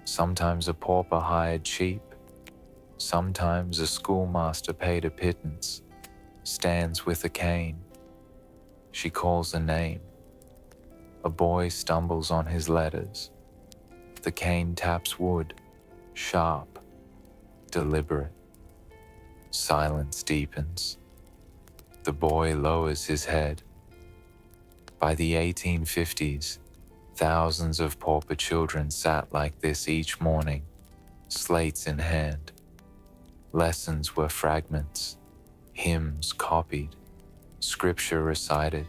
sometimes a pauper hired cheap, sometimes a schoolmaster paid a pittance, stands with a cane. She calls a name. A boy stumbles on his letters. The cane taps wood, sharp, deliberate. Silence deepens. The boy lowers his head. By the 1850s, thousands of pauper children sat like this each morning, slates in hand. Lessons were fragments, hymns copied, scripture recited,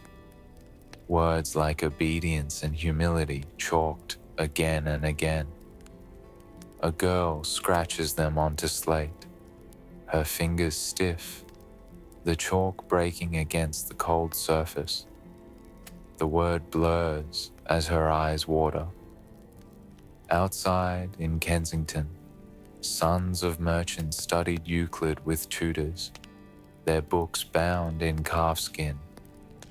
words like obedience and humility chalked again and again. A girl scratches them onto slate, her fingers stiff, the chalk breaking against the cold surface. The word blurs as her eyes water. Outside in Kensington, sons of merchants studied Euclid with tutors, their books bound in calfskin,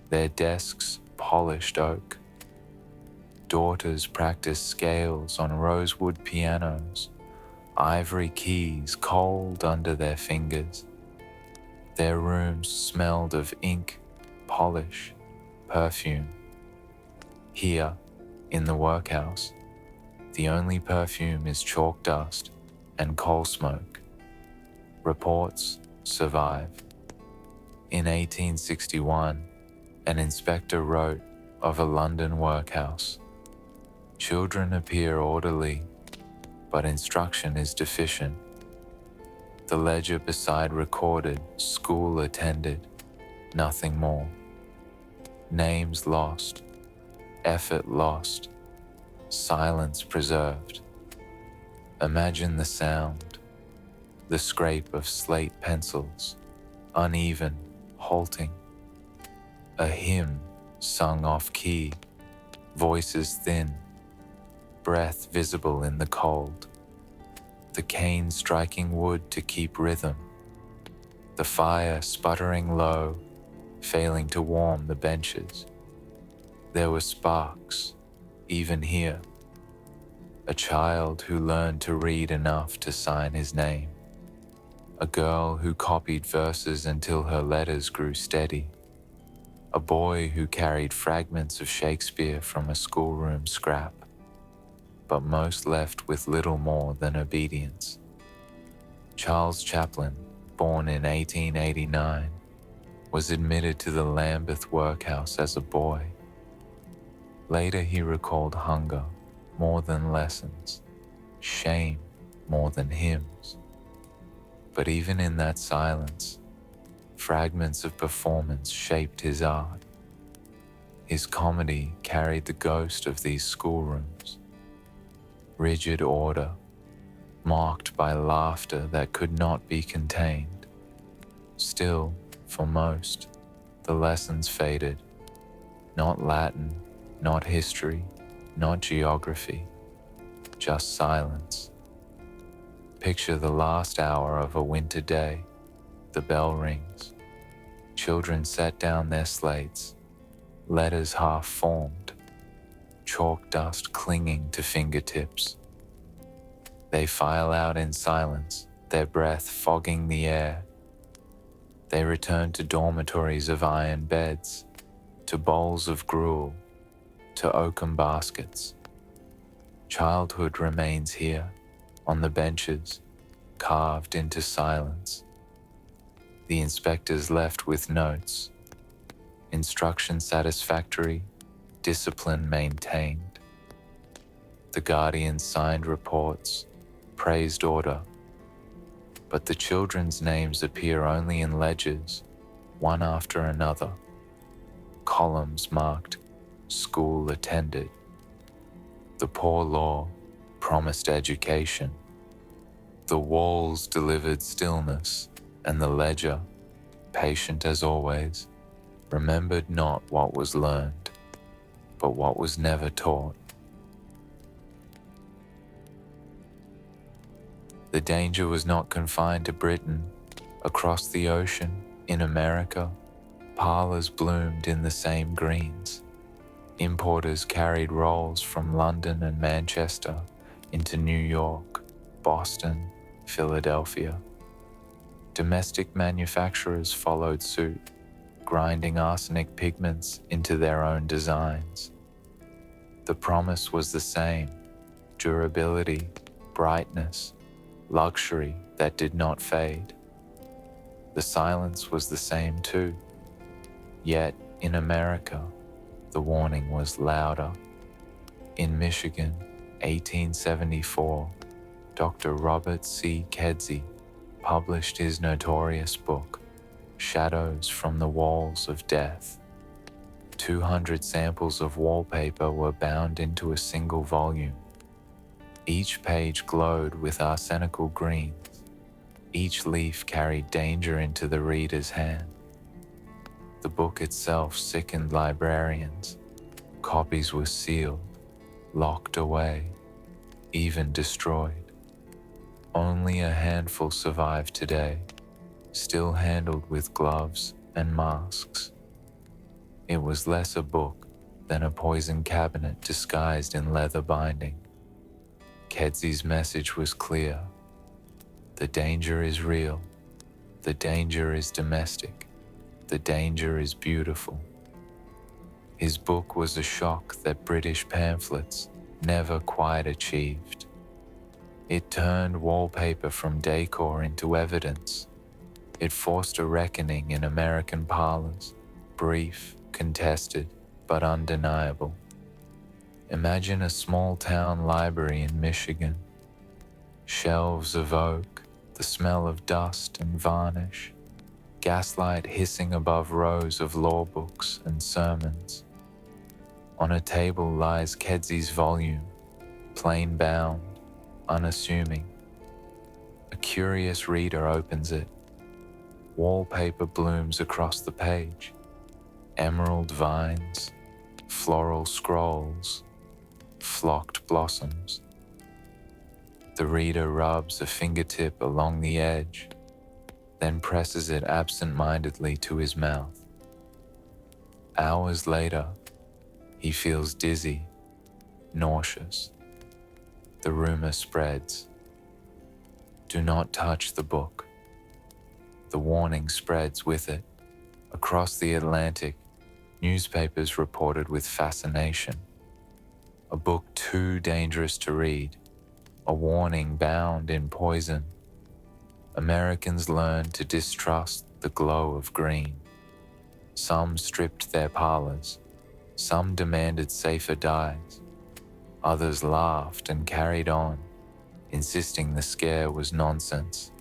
their desks polished oak. Daughters practiced scales on rosewood pianos, ivory keys cold under their fingers. Their rooms smelled of ink, polish, perfume. Here, in the workhouse, the only perfume is chalk dust and coal smoke. Reports survive. In 1861, an inspector wrote of a London workhouse. Children appear orderly, but instruction is deficient. The ledger beside recorded school attended, nothing more. Names lost, effort lost, silence preserved. Imagine the sound, the scrape of slate pencils, uneven, halting. A hymn sung off key, voices thin, breath visible in the cold. The cane striking wood to keep rhythm. The fire sputtering low, failing to warm the benches. There were sparks, even here. A child who learned to read enough to sign his name. A girl who copied verses until her letters grew steady. A boy who carried fragments of Shakespeare from a schoolroom scrap, but most left with little more than obedience. Charles Chaplin, born in 1889, was admitted to the Lambeth workhouse as a boy. Later he recalled hunger more than lessons, shame more than hymns. But even in that silence, fragments of performance shaped his art. His comedy carried the ghost of these schoolrooms. Rigid order, marked by laughter that could not be contained. Still, for most, the lessons faded. Not Latin, not history, not geography, just silence. Picture the last hour of a winter day. The bell rings. Children set down their slates, letters half formed, chalk dust clinging to fingertips. They file out in silence, their breath fogging the air. They return to dormitories of iron beds, to bowls of gruel, to oaken baskets. Childhood remains here, on the benches, carved into silence. The inspectors left with notes. Instruction satisfactory, discipline maintained. The guardians signed reports, praised order. But the children's names appear only in ledgers, one after another. Columns marked, school attended. The poor law promised education. The walls delivered stillness, and the ledger, patient as always, remembered not what was learned, but what was never taught. The danger was not confined to Britain. Across the ocean, in America, parlors bloomed in the same greens. Importers carried rolls from London and Manchester into New York, Boston, Philadelphia. Domestic manufacturers followed suit, grinding arsenic pigments into their own designs. The promise was the same: durability, brightness, luxury that did not fade. The silence was the same too. Yet, in America, the warning was louder. In Michigan, 1874, Dr. Robert C. Kedzie published his notorious book, Shadows from the Walls of Death. 200 samples of wallpaper were bound into a single volume. Each page glowed with arsenical greens. Each leaf carried danger into the reader's hand. The book itself sickened librarians. Copies were sealed, locked away, even destroyed. Only a handful survive today, still handled with gloves and masks. It was less a book than a poison cabinet disguised in leather binding. Kedzie's message was clear. The danger is real. The danger is domestic. The danger is beautiful. His book was a shock that British pamphlets never quite achieved. It turned wallpaper from decor into evidence. It forced a reckoning in American parlors, brief, contested, but undeniable. Imagine a small-town library in Michigan. Shelves of oak, the smell of dust and varnish, gaslight hissing above rows of law books and sermons. On a table lies Kedzie's volume, plain bound, unassuming. A curious reader opens it. Wallpaper blooms across the page. Emerald vines, floral scrolls, flocked blossoms. The reader rubs a fingertip along the edge, then presses it absent-mindedly to his mouth. Hours later, he feels dizzy, nauseous. The rumor spreads. Do not touch the book. The warning spreads with it. Across the Atlantic, newspapers reported with fascination. A book too dangerous to read, a warning bound in poison. Americans learned to distrust the glow of green. Some stripped their parlors. Some demanded safer dyes. Others laughed and carried on, insisting the scare was nonsense.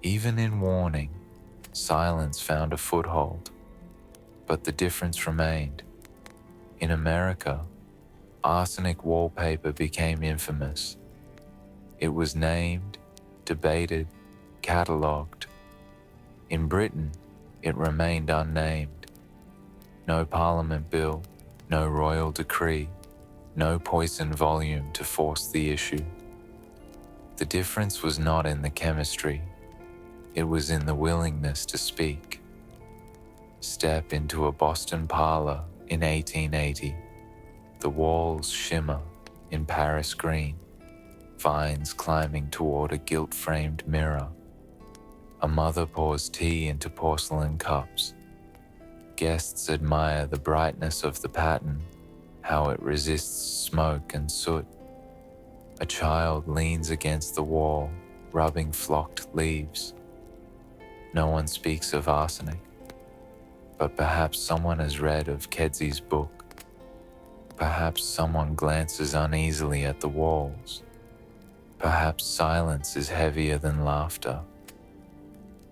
Even in warning, silence found a foothold. But the difference remained. In America, arsenic wallpaper became infamous. It was named, debated, catalogued. In Britain, it remained unnamed. No parliament bill, no royal decree, no poison volume to force the issue. The difference was not in the chemistry. It was in the willingness to speak. Step into a Boston parlor in 1880. The walls shimmer in Paris green, vines climbing toward a gilt-framed mirror. A mother pours tea into porcelain cups. Guests admire the brightness of the pattern, how it resists smoke and soot. A child leans against the wall, rubbing flocked leaves. No one speaks of arsenic, but perhaps someone has read of Kedzie's book. Perhaps someone glances uneasily at the walls. Perhaps silence is heavier than laughter.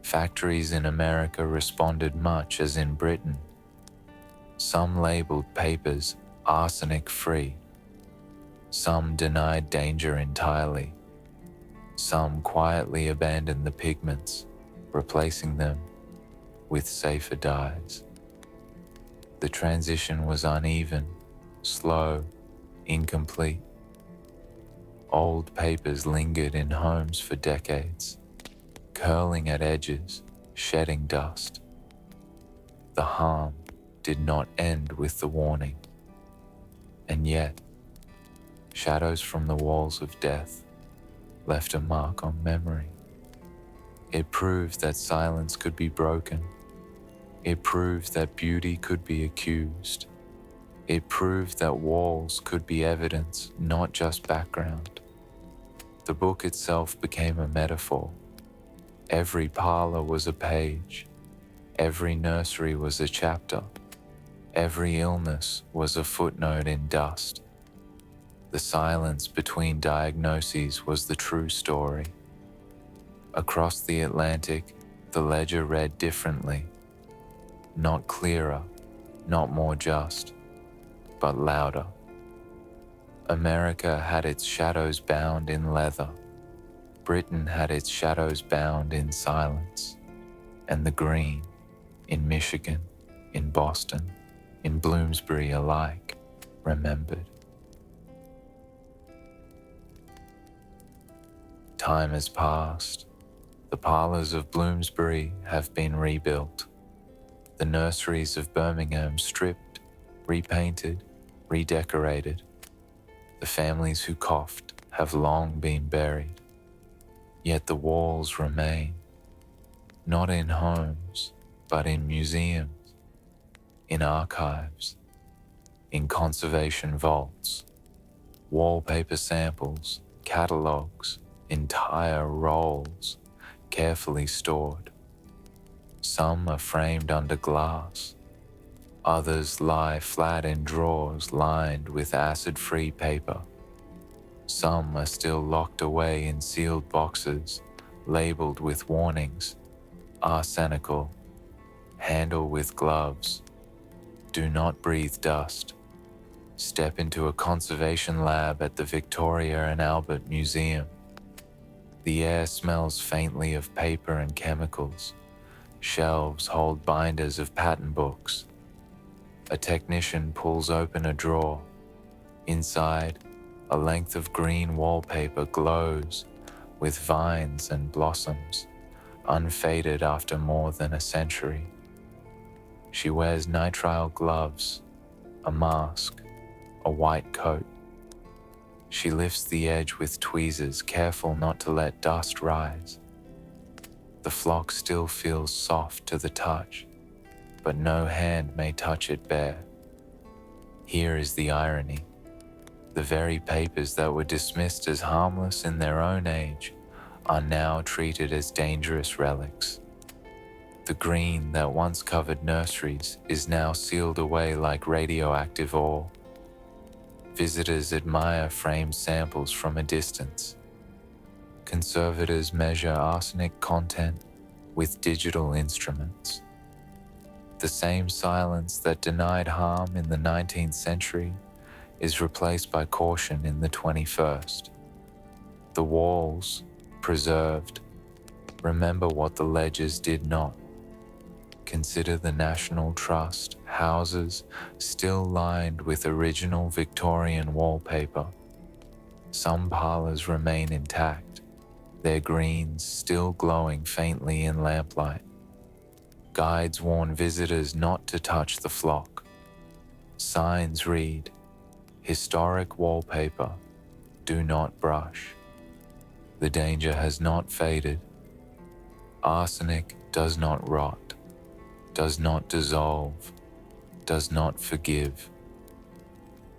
Factories in America responded much as in Britain. Some labeled papers arsenic-free. Some denied danger entirely. Some quietly abandoned the pigments, replacing them with safer dyes. The transition was uneven, slow, incomplete. Old papers lingered in homes for decades, curling at edges, shedding dust. The harm did not end with the warning. And yet, shadows from the walls of death left a mark on memory. It proved that silence could be broken. It proved that beauty could be accused. It proved that walls could be evidence, not just background. The book itself became a metaphor. Every parlor was a page. Every nursery was a chapter. Every illness was a footnote in dust. The silence between diagnoses was the true story. Across the Atlantic, the ledger read differently. Not clearer, not more just, but louder. America had its shadows bound in leather. Britain had its shadows bound in silence. And the green, in Michigan, in Boston, in Bloomsbury alike, remembered. Time has passed. The parlors of Bloomsbury have been rebuilt. The nurseries of Birmingham stripped, repainted, redecorated. The families who coughed have long been buried. Yet the walls remain, not in homes, but in museums, in archives, in conservation vaults, wallpaper samples, catalogues, entire rolls, carefully stored. Some are framed under glass. Others lie flat in drawers lined with acid-free paper. Some are still locked away in sealed boxes, labeled with warnings: arsenical, handle with gloves, do not breathe dust, step into a conservation lab at the Victoria and Albert Museum. The air smells faintly of paper and chemicals. Shelves hold binders of pattern books. A technician pulls open a drawer. Inside, a length of green wallpaper glows with vines and blossoms, unfaded after more than a century. She wears nitrile gloves, a mask, a white coat. She lifts the edge with tweezers, careful not to let dust rise. The flock still feels soft to the touch, but no hand may touch it bare. Here is the irony. The very papers that were dismissed as harmless in their own age are now treated as dangerous relics. The green that once covered nurseries is now sealed away like radioactive ore. Visitors admire framed samples from a distance. Conservators measure arsenic content with digital instruments. The same silence that denied harm in the 19th century is replaced by caution in the 21st. The walls, preserved, remember what the ledgers did not. Consider the National Trust houses still lined with original Victorian wallpaper. Some parlors remain intact, their greens still glowing faintly in lamplight. Guides warn visitors not to touch the flock. Signs read, "Historic wallpaper, do not brush." The danger has not faded. Arsenic does not rot, does not dissolve, does not forgive.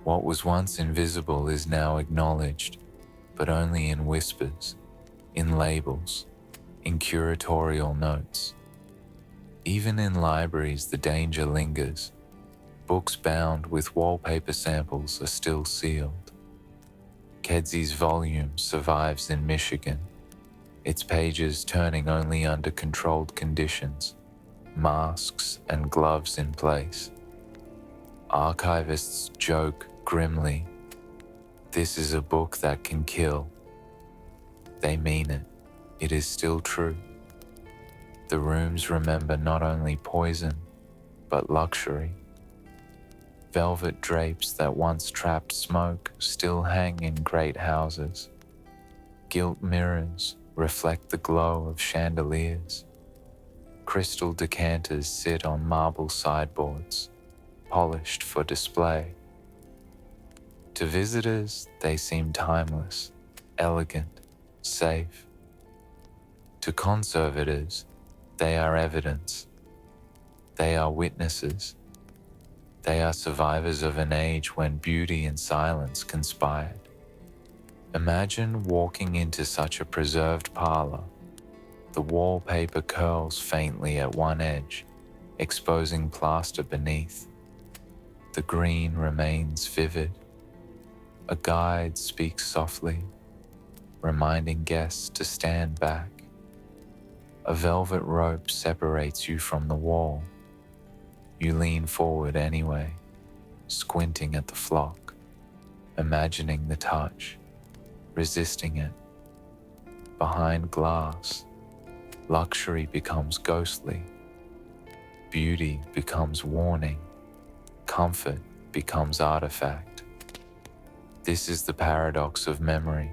What was once invisible is now acknowledged, but only in whispers, in labels, in curatorial notes. Even in libraries, the danger lingers. Books bound with wallpaper samples are still sealed. Kedsy's volume survives in Michigan, its pages turning only under controlled conditions, masks and gloves in place. Archivists joke grimly, "This is a book that can kill." They mean it. It is still true. The rooms remember not only poison, but luxury. Velvet drapes that once trapped smoke still hang in great houses. Gilt mirrors reflect the glow of chandeliers. Crystal decanters sit on marble sideboards, polished for display. To visitors, they seem timeless, elegant, safe. To conservators, they are evidence. They are witnesses. They are survivors of an age when beauty and silence conspired. Imagine walking into such a preserved parlor. The wallpaper curls faintly at one edge, exposing plaster beneath. The green remains vivid. A guide speaks softly, reminding guests to stand back. A velvet rope separates you from the wall. You lean forward anyway, squinting at the flock, imagining the touch, resisting it. Behind glass, luxury becomes ghostly. Beauty becomes warning. Comfort becomes artifact. This is the paradox of memory.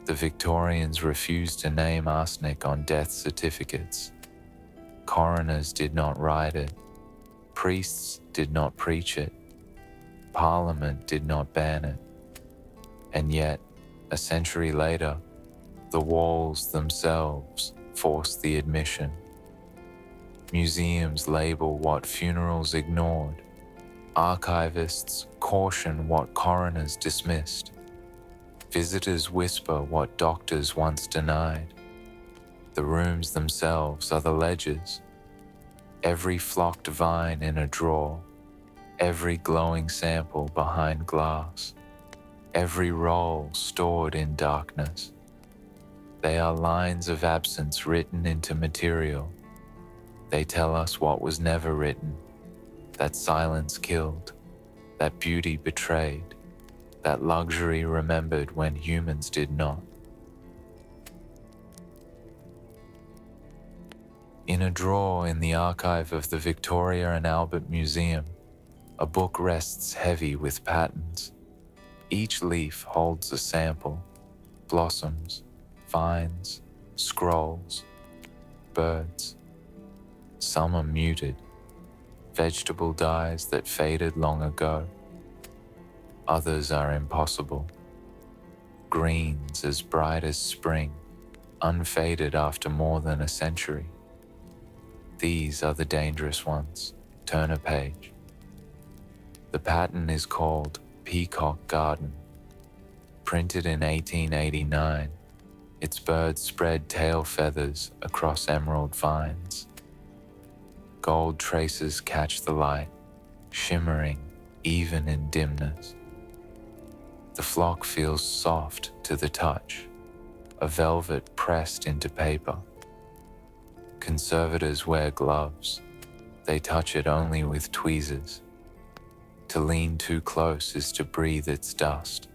The Victorians refused to name arsenic on death certificates. Coroners did not write it. Priests did not preach it. Parliament did not ban it. And yet, a century later, the walls themselves forced the admission. Museums label what funerals ignored. Archivists caution what coroners dismissed. Visitors whisper what doctors once denied. The rooms themselves are the ledgers. Every flocked vine in a drawer, every glowing sample behind glass, every roll stored in darkness. They are lines of absence written into material. They tell us what was never written, that silence killed, that beauty betrayed, that luxury remembered when humans did not. In a drawer in the archive of the Victoria and Albert Museum, a book rests heavy with patterns. Each leaf holds a sample: blossoms, vines, scrolls, birds. Some are muted, vegetable dyes that faded long ago. Others are impossible, greens as bright as spring, unfaded after more than a century. These are the dangerous ones. Turn a page. The pattern is called Peacock Garden. Printed in 1889, its birds spread tail feathers across emerald vines. Gold traces catch the light, shimmering even in dimness. The flock feels soft to the touch, a velvet pressed into paper. Conservators wear gloves. They touch it only with tweezers. To lean too close is to breathe its dust.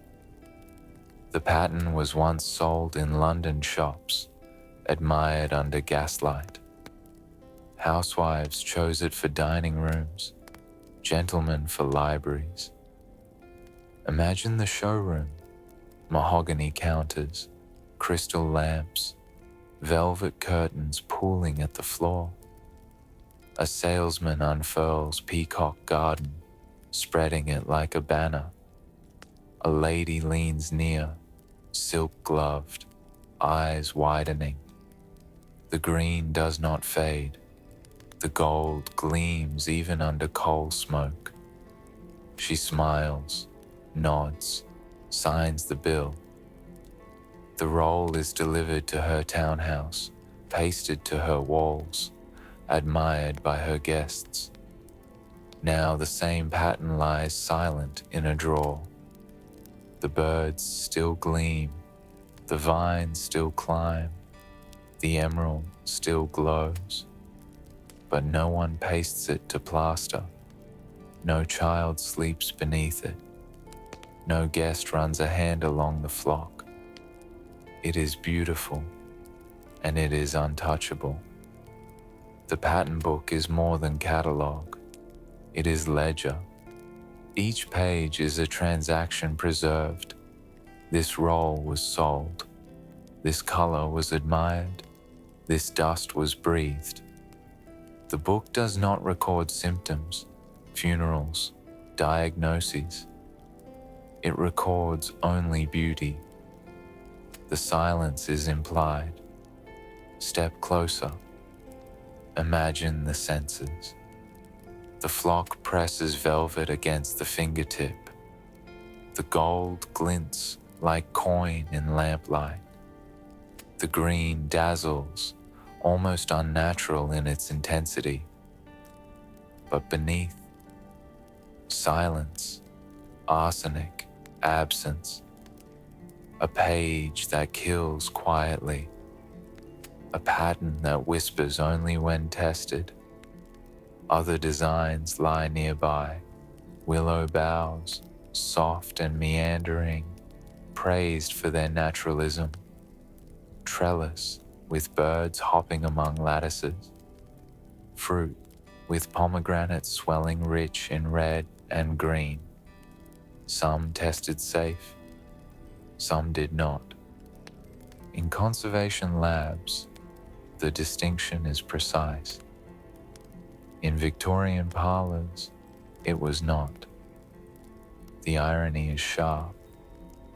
The pattern was once sold in London shops, admired under gaslight. Housewives chose it for dining rooms, gentlemen for libraries. Imagine the showroom: mahogany counters, crystal lamps, velvet curtains pooling at the floor. A salesman unfurls Peacock Garden, spreading it like a banner. A lady leans near, silk-gloved, eyes widening. The green does not fade. The gold gleams even under coal smoke. She smiles, nods, signs the bill. The roll is delivered to her townhouse, pasted to her walls, admired by her guests. Now the same pattern lies silent in a drawer. The birds still gleam, the vines still climb, the emerald still glows. But no one pastes it to plaster. No child sleeps beneath it. No guest runs a hand along the flock. It is beautiful, and it is untouchable. The pattern book is more than catalogue. It is ledger. Each page is a transaction preserved. This roll was sold. This color was admired. This dust was breathed. The book does not record symptoms, funerals, diagnoses. It records only beauty. The silence is implied. Step closer. Imagine the senses. The flock presses velvet against the fingertip. The gold glints like coin in lamplight. The green dazzles, almost unnatural in its intensity. But beneath, silence, arsenic, absence. A page that kills quietly. A pattern that whispers only when tested. Other designs lie nearby. Willow boughs, soft and meandering, praised for their naturalism. Trellis with birds hopping among lattices. Fruit with pomegranates swelling rich in red and green. Some tested safe, some did not. In conservation labs, the distinction is precise. In Victorian parlors, it was not. The irony is sharp.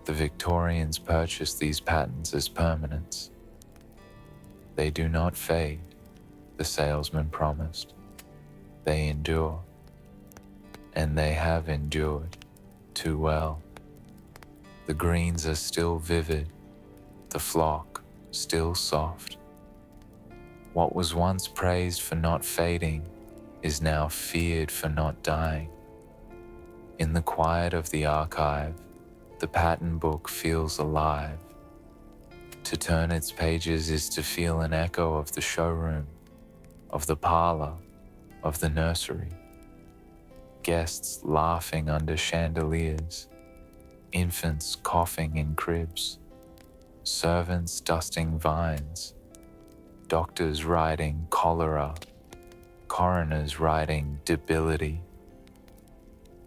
The Victorians purchased these patterns as permanents. They do not fade, the salesman promised. They endure. And they have endured too well. The greens are still vivid, the flock still soft. What was once praised for not fading is now feared for not dying. In the quiet of the archive, the pattern book feels alive. To turn its pages is to feel an echo of the showroom, of the parlor, of the nursery. Guests laughing under chandeliers, infants coughing in cribs, servants dusting vines, doctors writing cholera, coroners writing debility.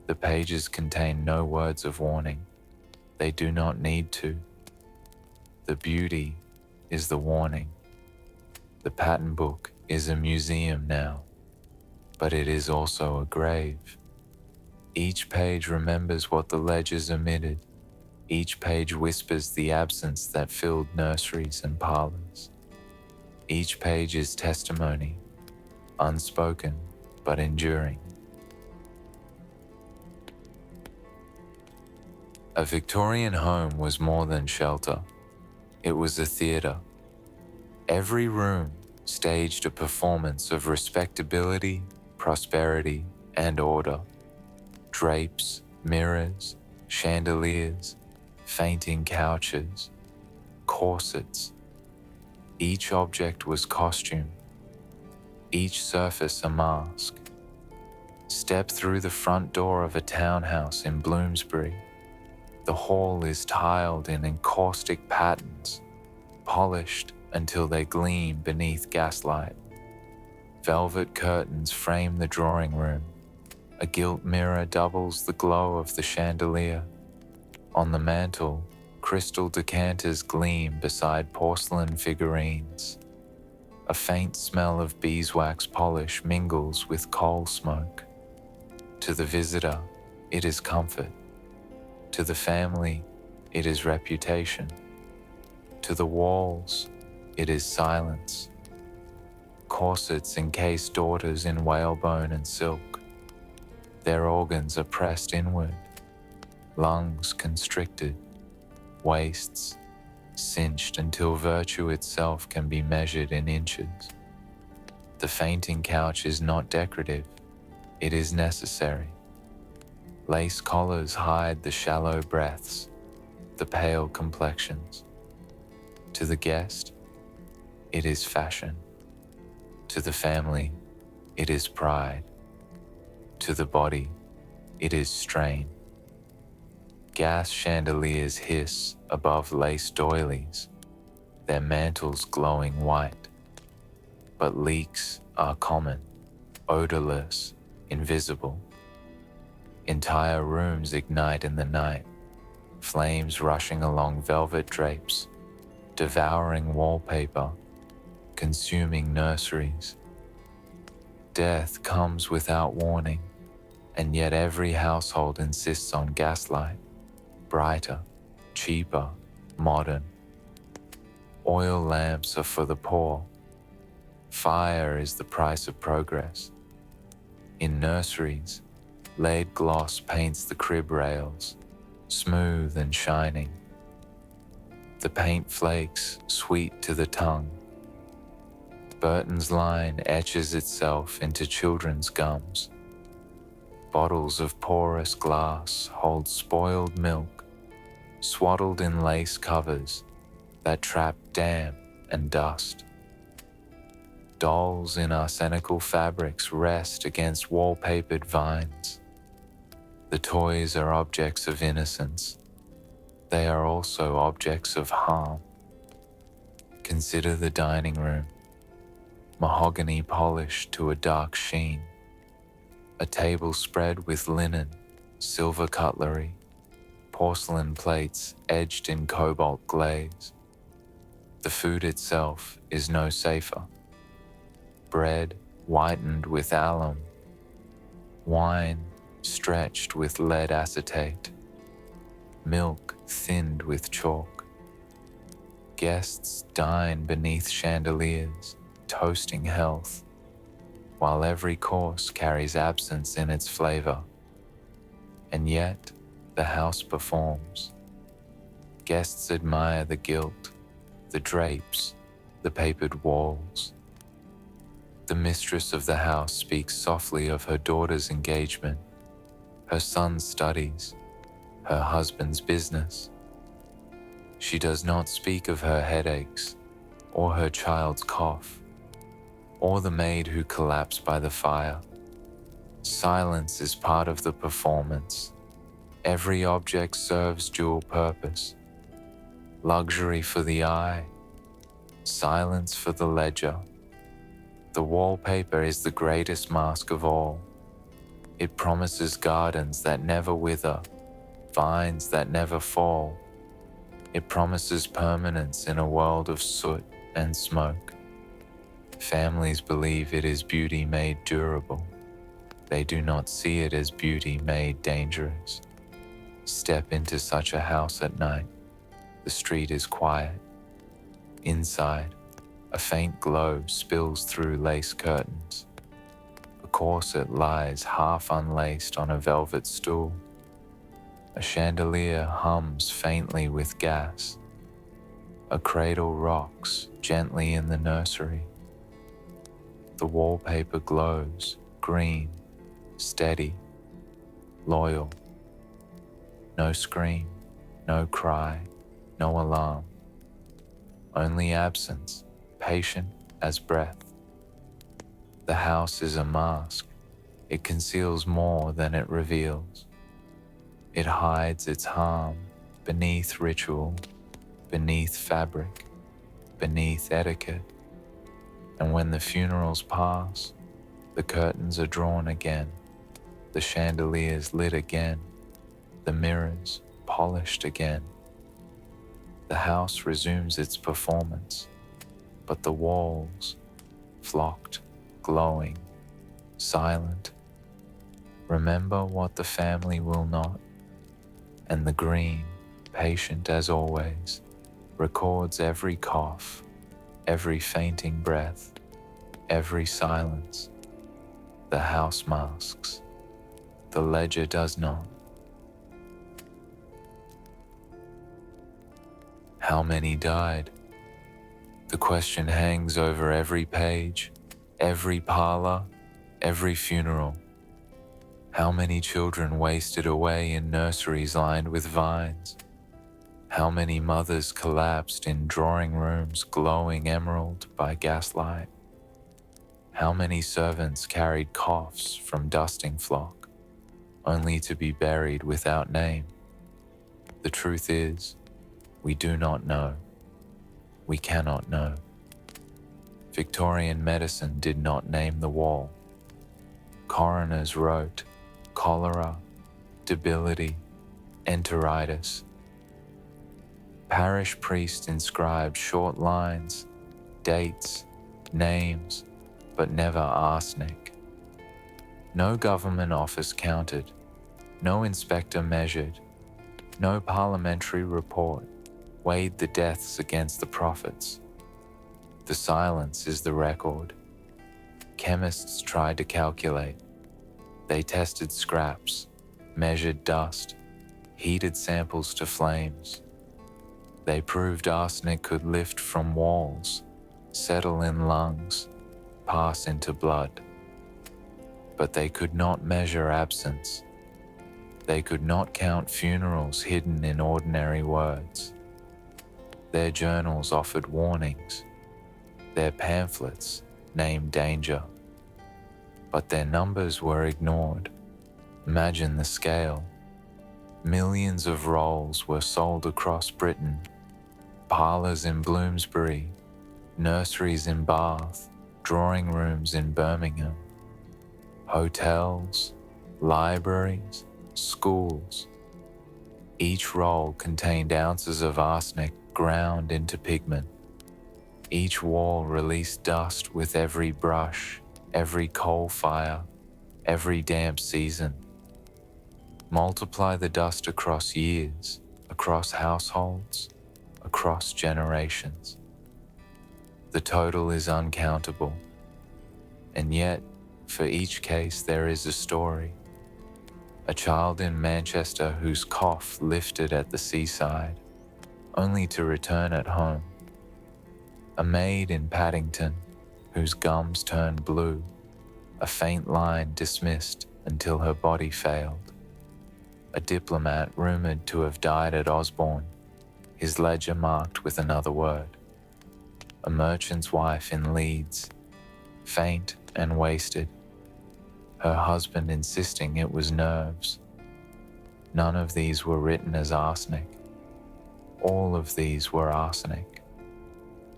The pages contain no words of warning. They do not need to. The beauty is the warning. The pattern book is a museum now, but it is also a grave. Each page remembers what the ledgers omitted. Each page whispers the absence that filled nurseries and parlors. Each page is testimony, unspoken but enduring. A Victorian home was more than shelter. It was a theatre. Every room staged a performance of respectability, prosperity, and order. Drapes, mirrors, chandeliers, fainting couches, corsets. Each object was costume, each surface a mask. Step through the front door of a townhouse in Bloomsbury. The hall is tiled in encaustic patterns, polished until they gleam beneath gaslight. Velvet curtains frame the drawing room. A gilt mirror doubles the glow of the chandelier. On the mantel, crystal decanters gleam beside porcelain figurines. A faint smell of beeswax polish mingles with coal smoke. To the visitor, it is comfort. To the family, it is reputation. To the walls, it is silence. Corsets encase daughters in whalebone and silk. Their organs are pressed inward, lungs constricted, waists cinched until virtue itself can be measured in inches. The fainting couch is not decorative, it is necessary. Lace collars hide the shallow breaths, the pale complexions. To the guest, it is fashion. To the family, it is pride. To the body, it is strain. Gas chandeliers hiss above lace doilies, their mantles glowing white. But leaks are common, odorless, invisible. Entire rooms ignite in the night, flames rushing along velvet drapes, devouring wallpaper, consuming nurseries. Death comes without warning, and yet every household insists on gaslight. brighter, cheaper, modern. Oil lamps are for the poor. Fire is the price of progress. In nurseries, lead gloss paints the crib rails, smooth and shining. The paint flakes sweet to the tongue. Burton's line etches itself into children's gums. Bottles of porous glass hold spoiled milk, swaddled in lace covers that trap damp and dust. Dolls in arsenical fabrics rest against wallpapered vines. The toys are objects of innocence. They are also objects of harm. Consider the dining room. Mahogany polished to a dark sheen. A table spread with linen, silver cutlery, porcelain plates edged in cobalt glaze. The food itself is no safer. Bread whitened with alum. Wine stretched with lead acetate. Milk thinned with chalk. Guests dine beneath chandeliers, toasting health, while every course carries absence in its flavor. And yet, the house performs. Guests admire the gilt, the drapes, the papered walls. The mistress of the house speaks softly of her daughter's engagement, her son's studies, her husband's business. She does not speak of her headaches, or her child's cough, or the maid who collapsed by the fire. Silence is part of the performance. Every object serves dual purpose. Luxury for the eye, silence for the ledger. The wallpaper is the greatest mask of all. It promises gardens that never wither, vines that never fall. It promises permanence in a world of soot and smoke. Families believe it is beauty made durable. They do not see it as beauty made dangerous. Step into such a house at night. The street is quiet. Inside, a faint glow spills through lace curtains. A corset lies half unlaced on a velvet stool. A chandelier hums faintly with gas. A cradle rocks gently in the nursery. The wallpaper glows, green, steady, loyal. No scream, no cry, no alarm. Only absence, patient as breath. The house is a mask. It conceals more than it reveals. It hides its harm beneath ritual, beneath fabric, beneath etiquette. And when the funerals pass, the curtains are drawn again, the chandeliers lit again, the mirrors polished again. The house resumes its performance, but the walls, flocked, glowing, silent, remember what the family will not, and the green, patient as always, records every cough, every fainting breath, every silence. The house masks. The ledger does not. How many died? The question hangs over every page, every parlor, every funeral. How many children wasted away in nurseries lined with vines? How many mothers collapsed in drawing rooms glowing emerald by gaslight? How many servants carried coughs from dusting flock, only to be buried without name? The truth is, we do not know. We cannot know. Victorian medicine did not name the wall. Coroners wrote cholera, debility, enteritis. Parish priest inscribed short lines, dates, names, but never arsenic. No government office counted, no inspector measured, No parliamentary report weighed the deaths against the profits. The silence is the record. Chemists tried to calculate. They tested scraps, measured dust, heated samples to flames. They proved arsenic could lift from walls, settle in lungs, pass into blood. But they could not measure absence. They could not count funerals hidden in ordinary words. Their journals offered warnings. Their pamphlets named danger. But their numbers were ignored. Imagine the scale. Millions of rolls were sold across Britain. Parlours in Bloomsbury, nurseries in Bath, drawing rooms in Birmingham, hotels, libraries, schools. Each roll contained ounces of arsenic ground into pigment. Each wall released dust with every brush, every coal fire, every damp season. Multiply the dust across years, across households, across generations. The total is uncountable. And yet, for each case there is a story. A child in Manchester whose cough lifted at the seaside, only to return at home. A maid in Paddington whose gums turned blue, a faint line dismissed until her body failed. A diplomat rumoured to have died at Osborne, his ledger marked with another word. A merchant's wife in Leeds, faint and wasted, her husband insisting it was nerves. None of these were written as arsenic. All of these were arsenic.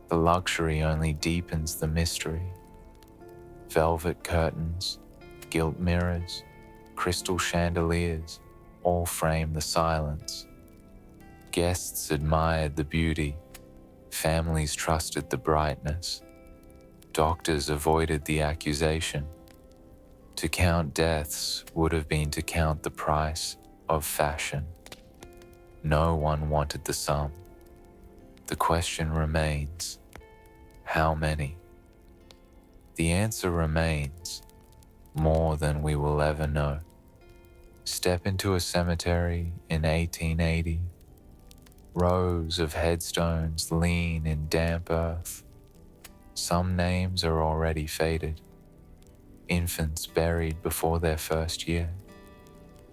The luxury only deepens the mystery. Velvet curtains, gilt mirrors, crystal chandeliers, all frame the silence. Guests admired the beauty. Families trusted the brightness. Doctors avoided the accusation. To count deaths would have been to count the price of fashion. No one wanted the sum. The question remains, how many? The answer remains, more than we will ever know. Step into a cemetery in 1880. Rows of headstones lean in damp earth. Some names are already faded. Infants buried before their first year.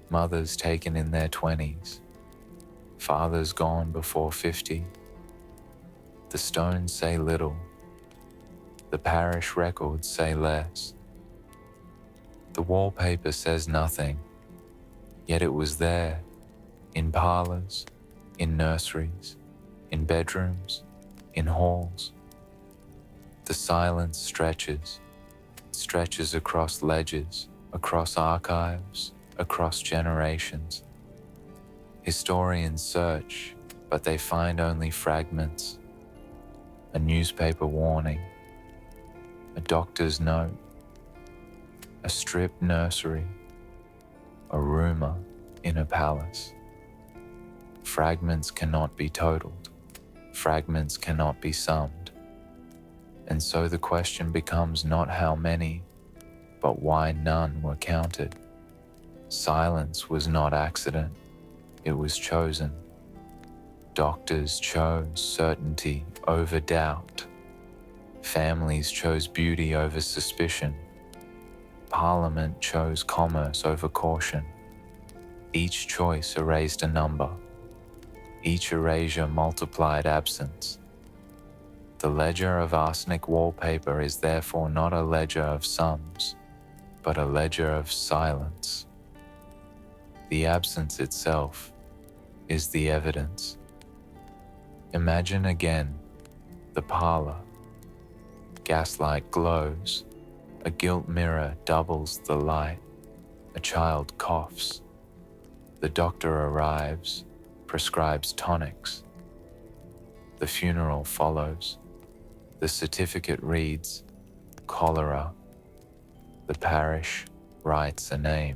Mothers taken in their 20s. Fathers gone before 50. The stones say little. The parish records say less. The wallpaper says nothing, yet it was there, in parlours, in nurseries, in bedrooms, in halls. The silence stretches across ledgers, across archives, across generations. Historians search, but they find only fragments. A newspaper warning, a doctor's note, a stripped nursery, a rumour in a palace. Fragments cannot be totaled, fragments cannot be summed. And so the question becomes not how many, but why none were counted. Silence was not accident, it was chosen. Doctors chose certainty over doubt. Families chose beauty over suspicion. Parliament chose commerce over caution. Each choice erased a number. Each erasure multiplied absence. The ledger of arsenic wallpaper is therefore not a ledger of sums, but a ledger of silence. The absence itself is the evidence. Imagine again the parlour. Gaslight glows. A gilt mirror doubles the light. A child coughs. The doctor arrives, prescribes tonics. The funeral follows. The certificate reads, cholera. The parish writes a name.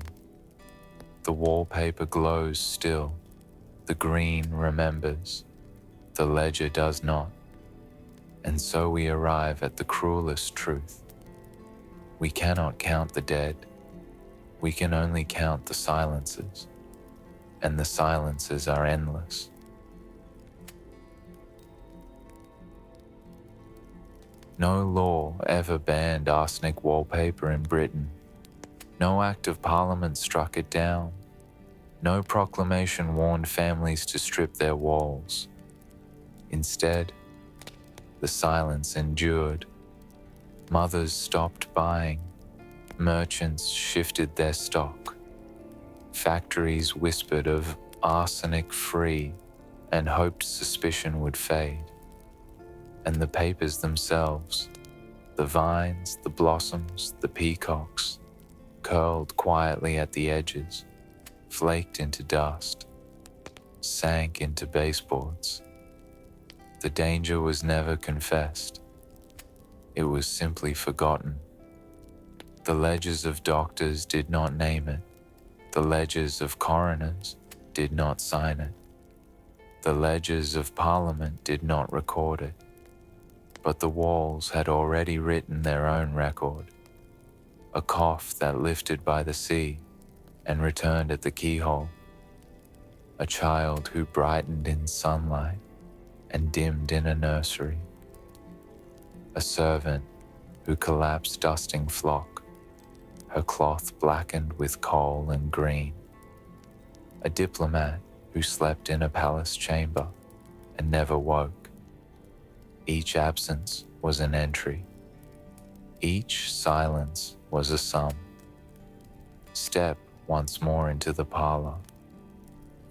The wallpaper glows still. The green remembers, the ledger does not, and so we arrive at the cruelest truth. We cannot count the dead, we can only count the silences, and the silences are endless. No law ever banned arsenic wallpaper in Britain. No act of parliament struck it down. No proclamation warned families to strip their walls. Instead, the silence endured. Mothers stopped buying. Merchants shifted their stock. Factories whispered of arsenic-free and hoped suspicion would fade. And the papers themselves, the vines, the blossoms, the peacocks, curled quietly at the edges, flaked into dust, sank into baseboards. The danger was never confessed. It was simply forgotten. The ledgers of doctors did not name it. The ledgers of coroners did not sign it. The ledgers of Parliament did not record it. But the walls had already written their own record. A cough that lifted by the sea and returned at the keyhole. A child who brightened in sunlight and dimmed in a nursery. A servant who collapsed dusting flock, her cloth blackened with coal and green. A diplomat who slept in a palace chamber and never woke. Each absence was an entry. Each silence was a sum. Step once more into the parlor.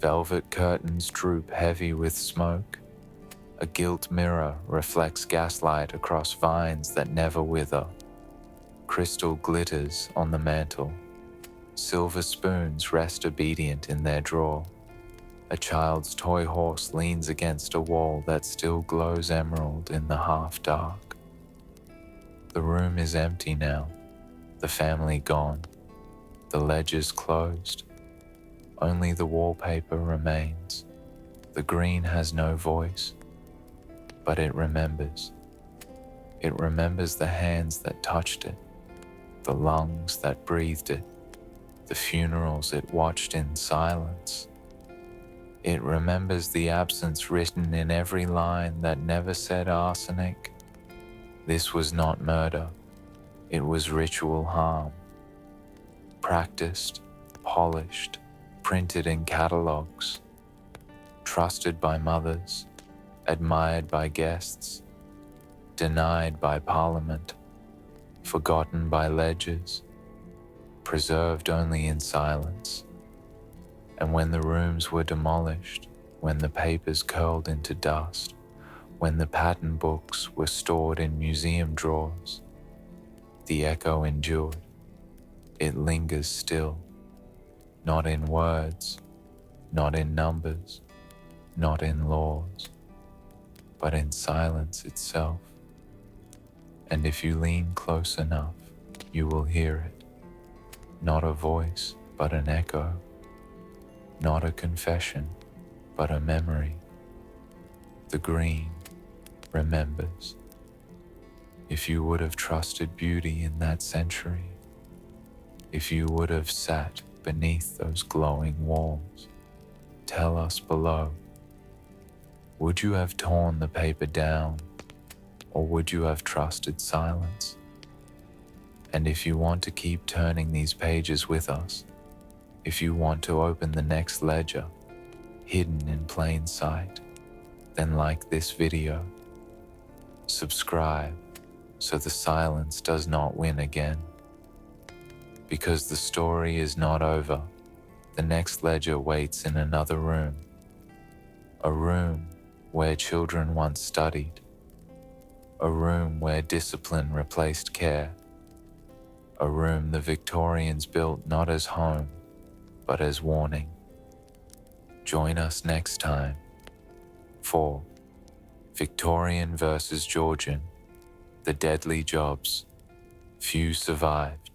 Velvet curtains droop heavy with smoke. A gilt mirror reflects gaslight across vines that never wither. Crystal glitters on the mantel. Silver spoons rest obedient in their drawer. A child's toy horse leans against a wall that still glows emerald in the half-dark. The room is empty now, the family gone, the ledgers closed. Only the wallpaper remains. The green has no voice, but it remembers. It remembers the hands that touched it, the lungs that breathed it, the funerals it watched in silence. It remembers the absence written in every line that never said arsenic. This was not murder, it was ritual harm. Practiced, polished, printed in catalogues. Trusted by mothers, admired by guests, denied by Parliament, forgotten by ledgers, preserved only in silence. And when the rooms were demolished, when the papers curled into dust, when the pattern books were stored in museum drawers, the echo endured. It lingers still, not in words, not in numbers, not in laws, but in silence itself. And if you lean close enough, you will hear it. Not a voice, but an echo. Not a confession, but a memory. The green remembers. If you would have trusted beauty in that century, if you would have sat beneath those glowing walls, tell us below. Would you have torn the paper down, or would you have trusted silence? And if you want to keep turning these pages with us, if you want to open the next ledger, hidden in plain sight, then like this video. Subscribe so the silence does not win again. Because the story is not over, the next ledger waits in another room. A room where children once studied. A room where discipline replaced care. A room the Victorians built not as home, but as warning. Join us next time for Victorian versus Georgian, the deadly jobs, few survived.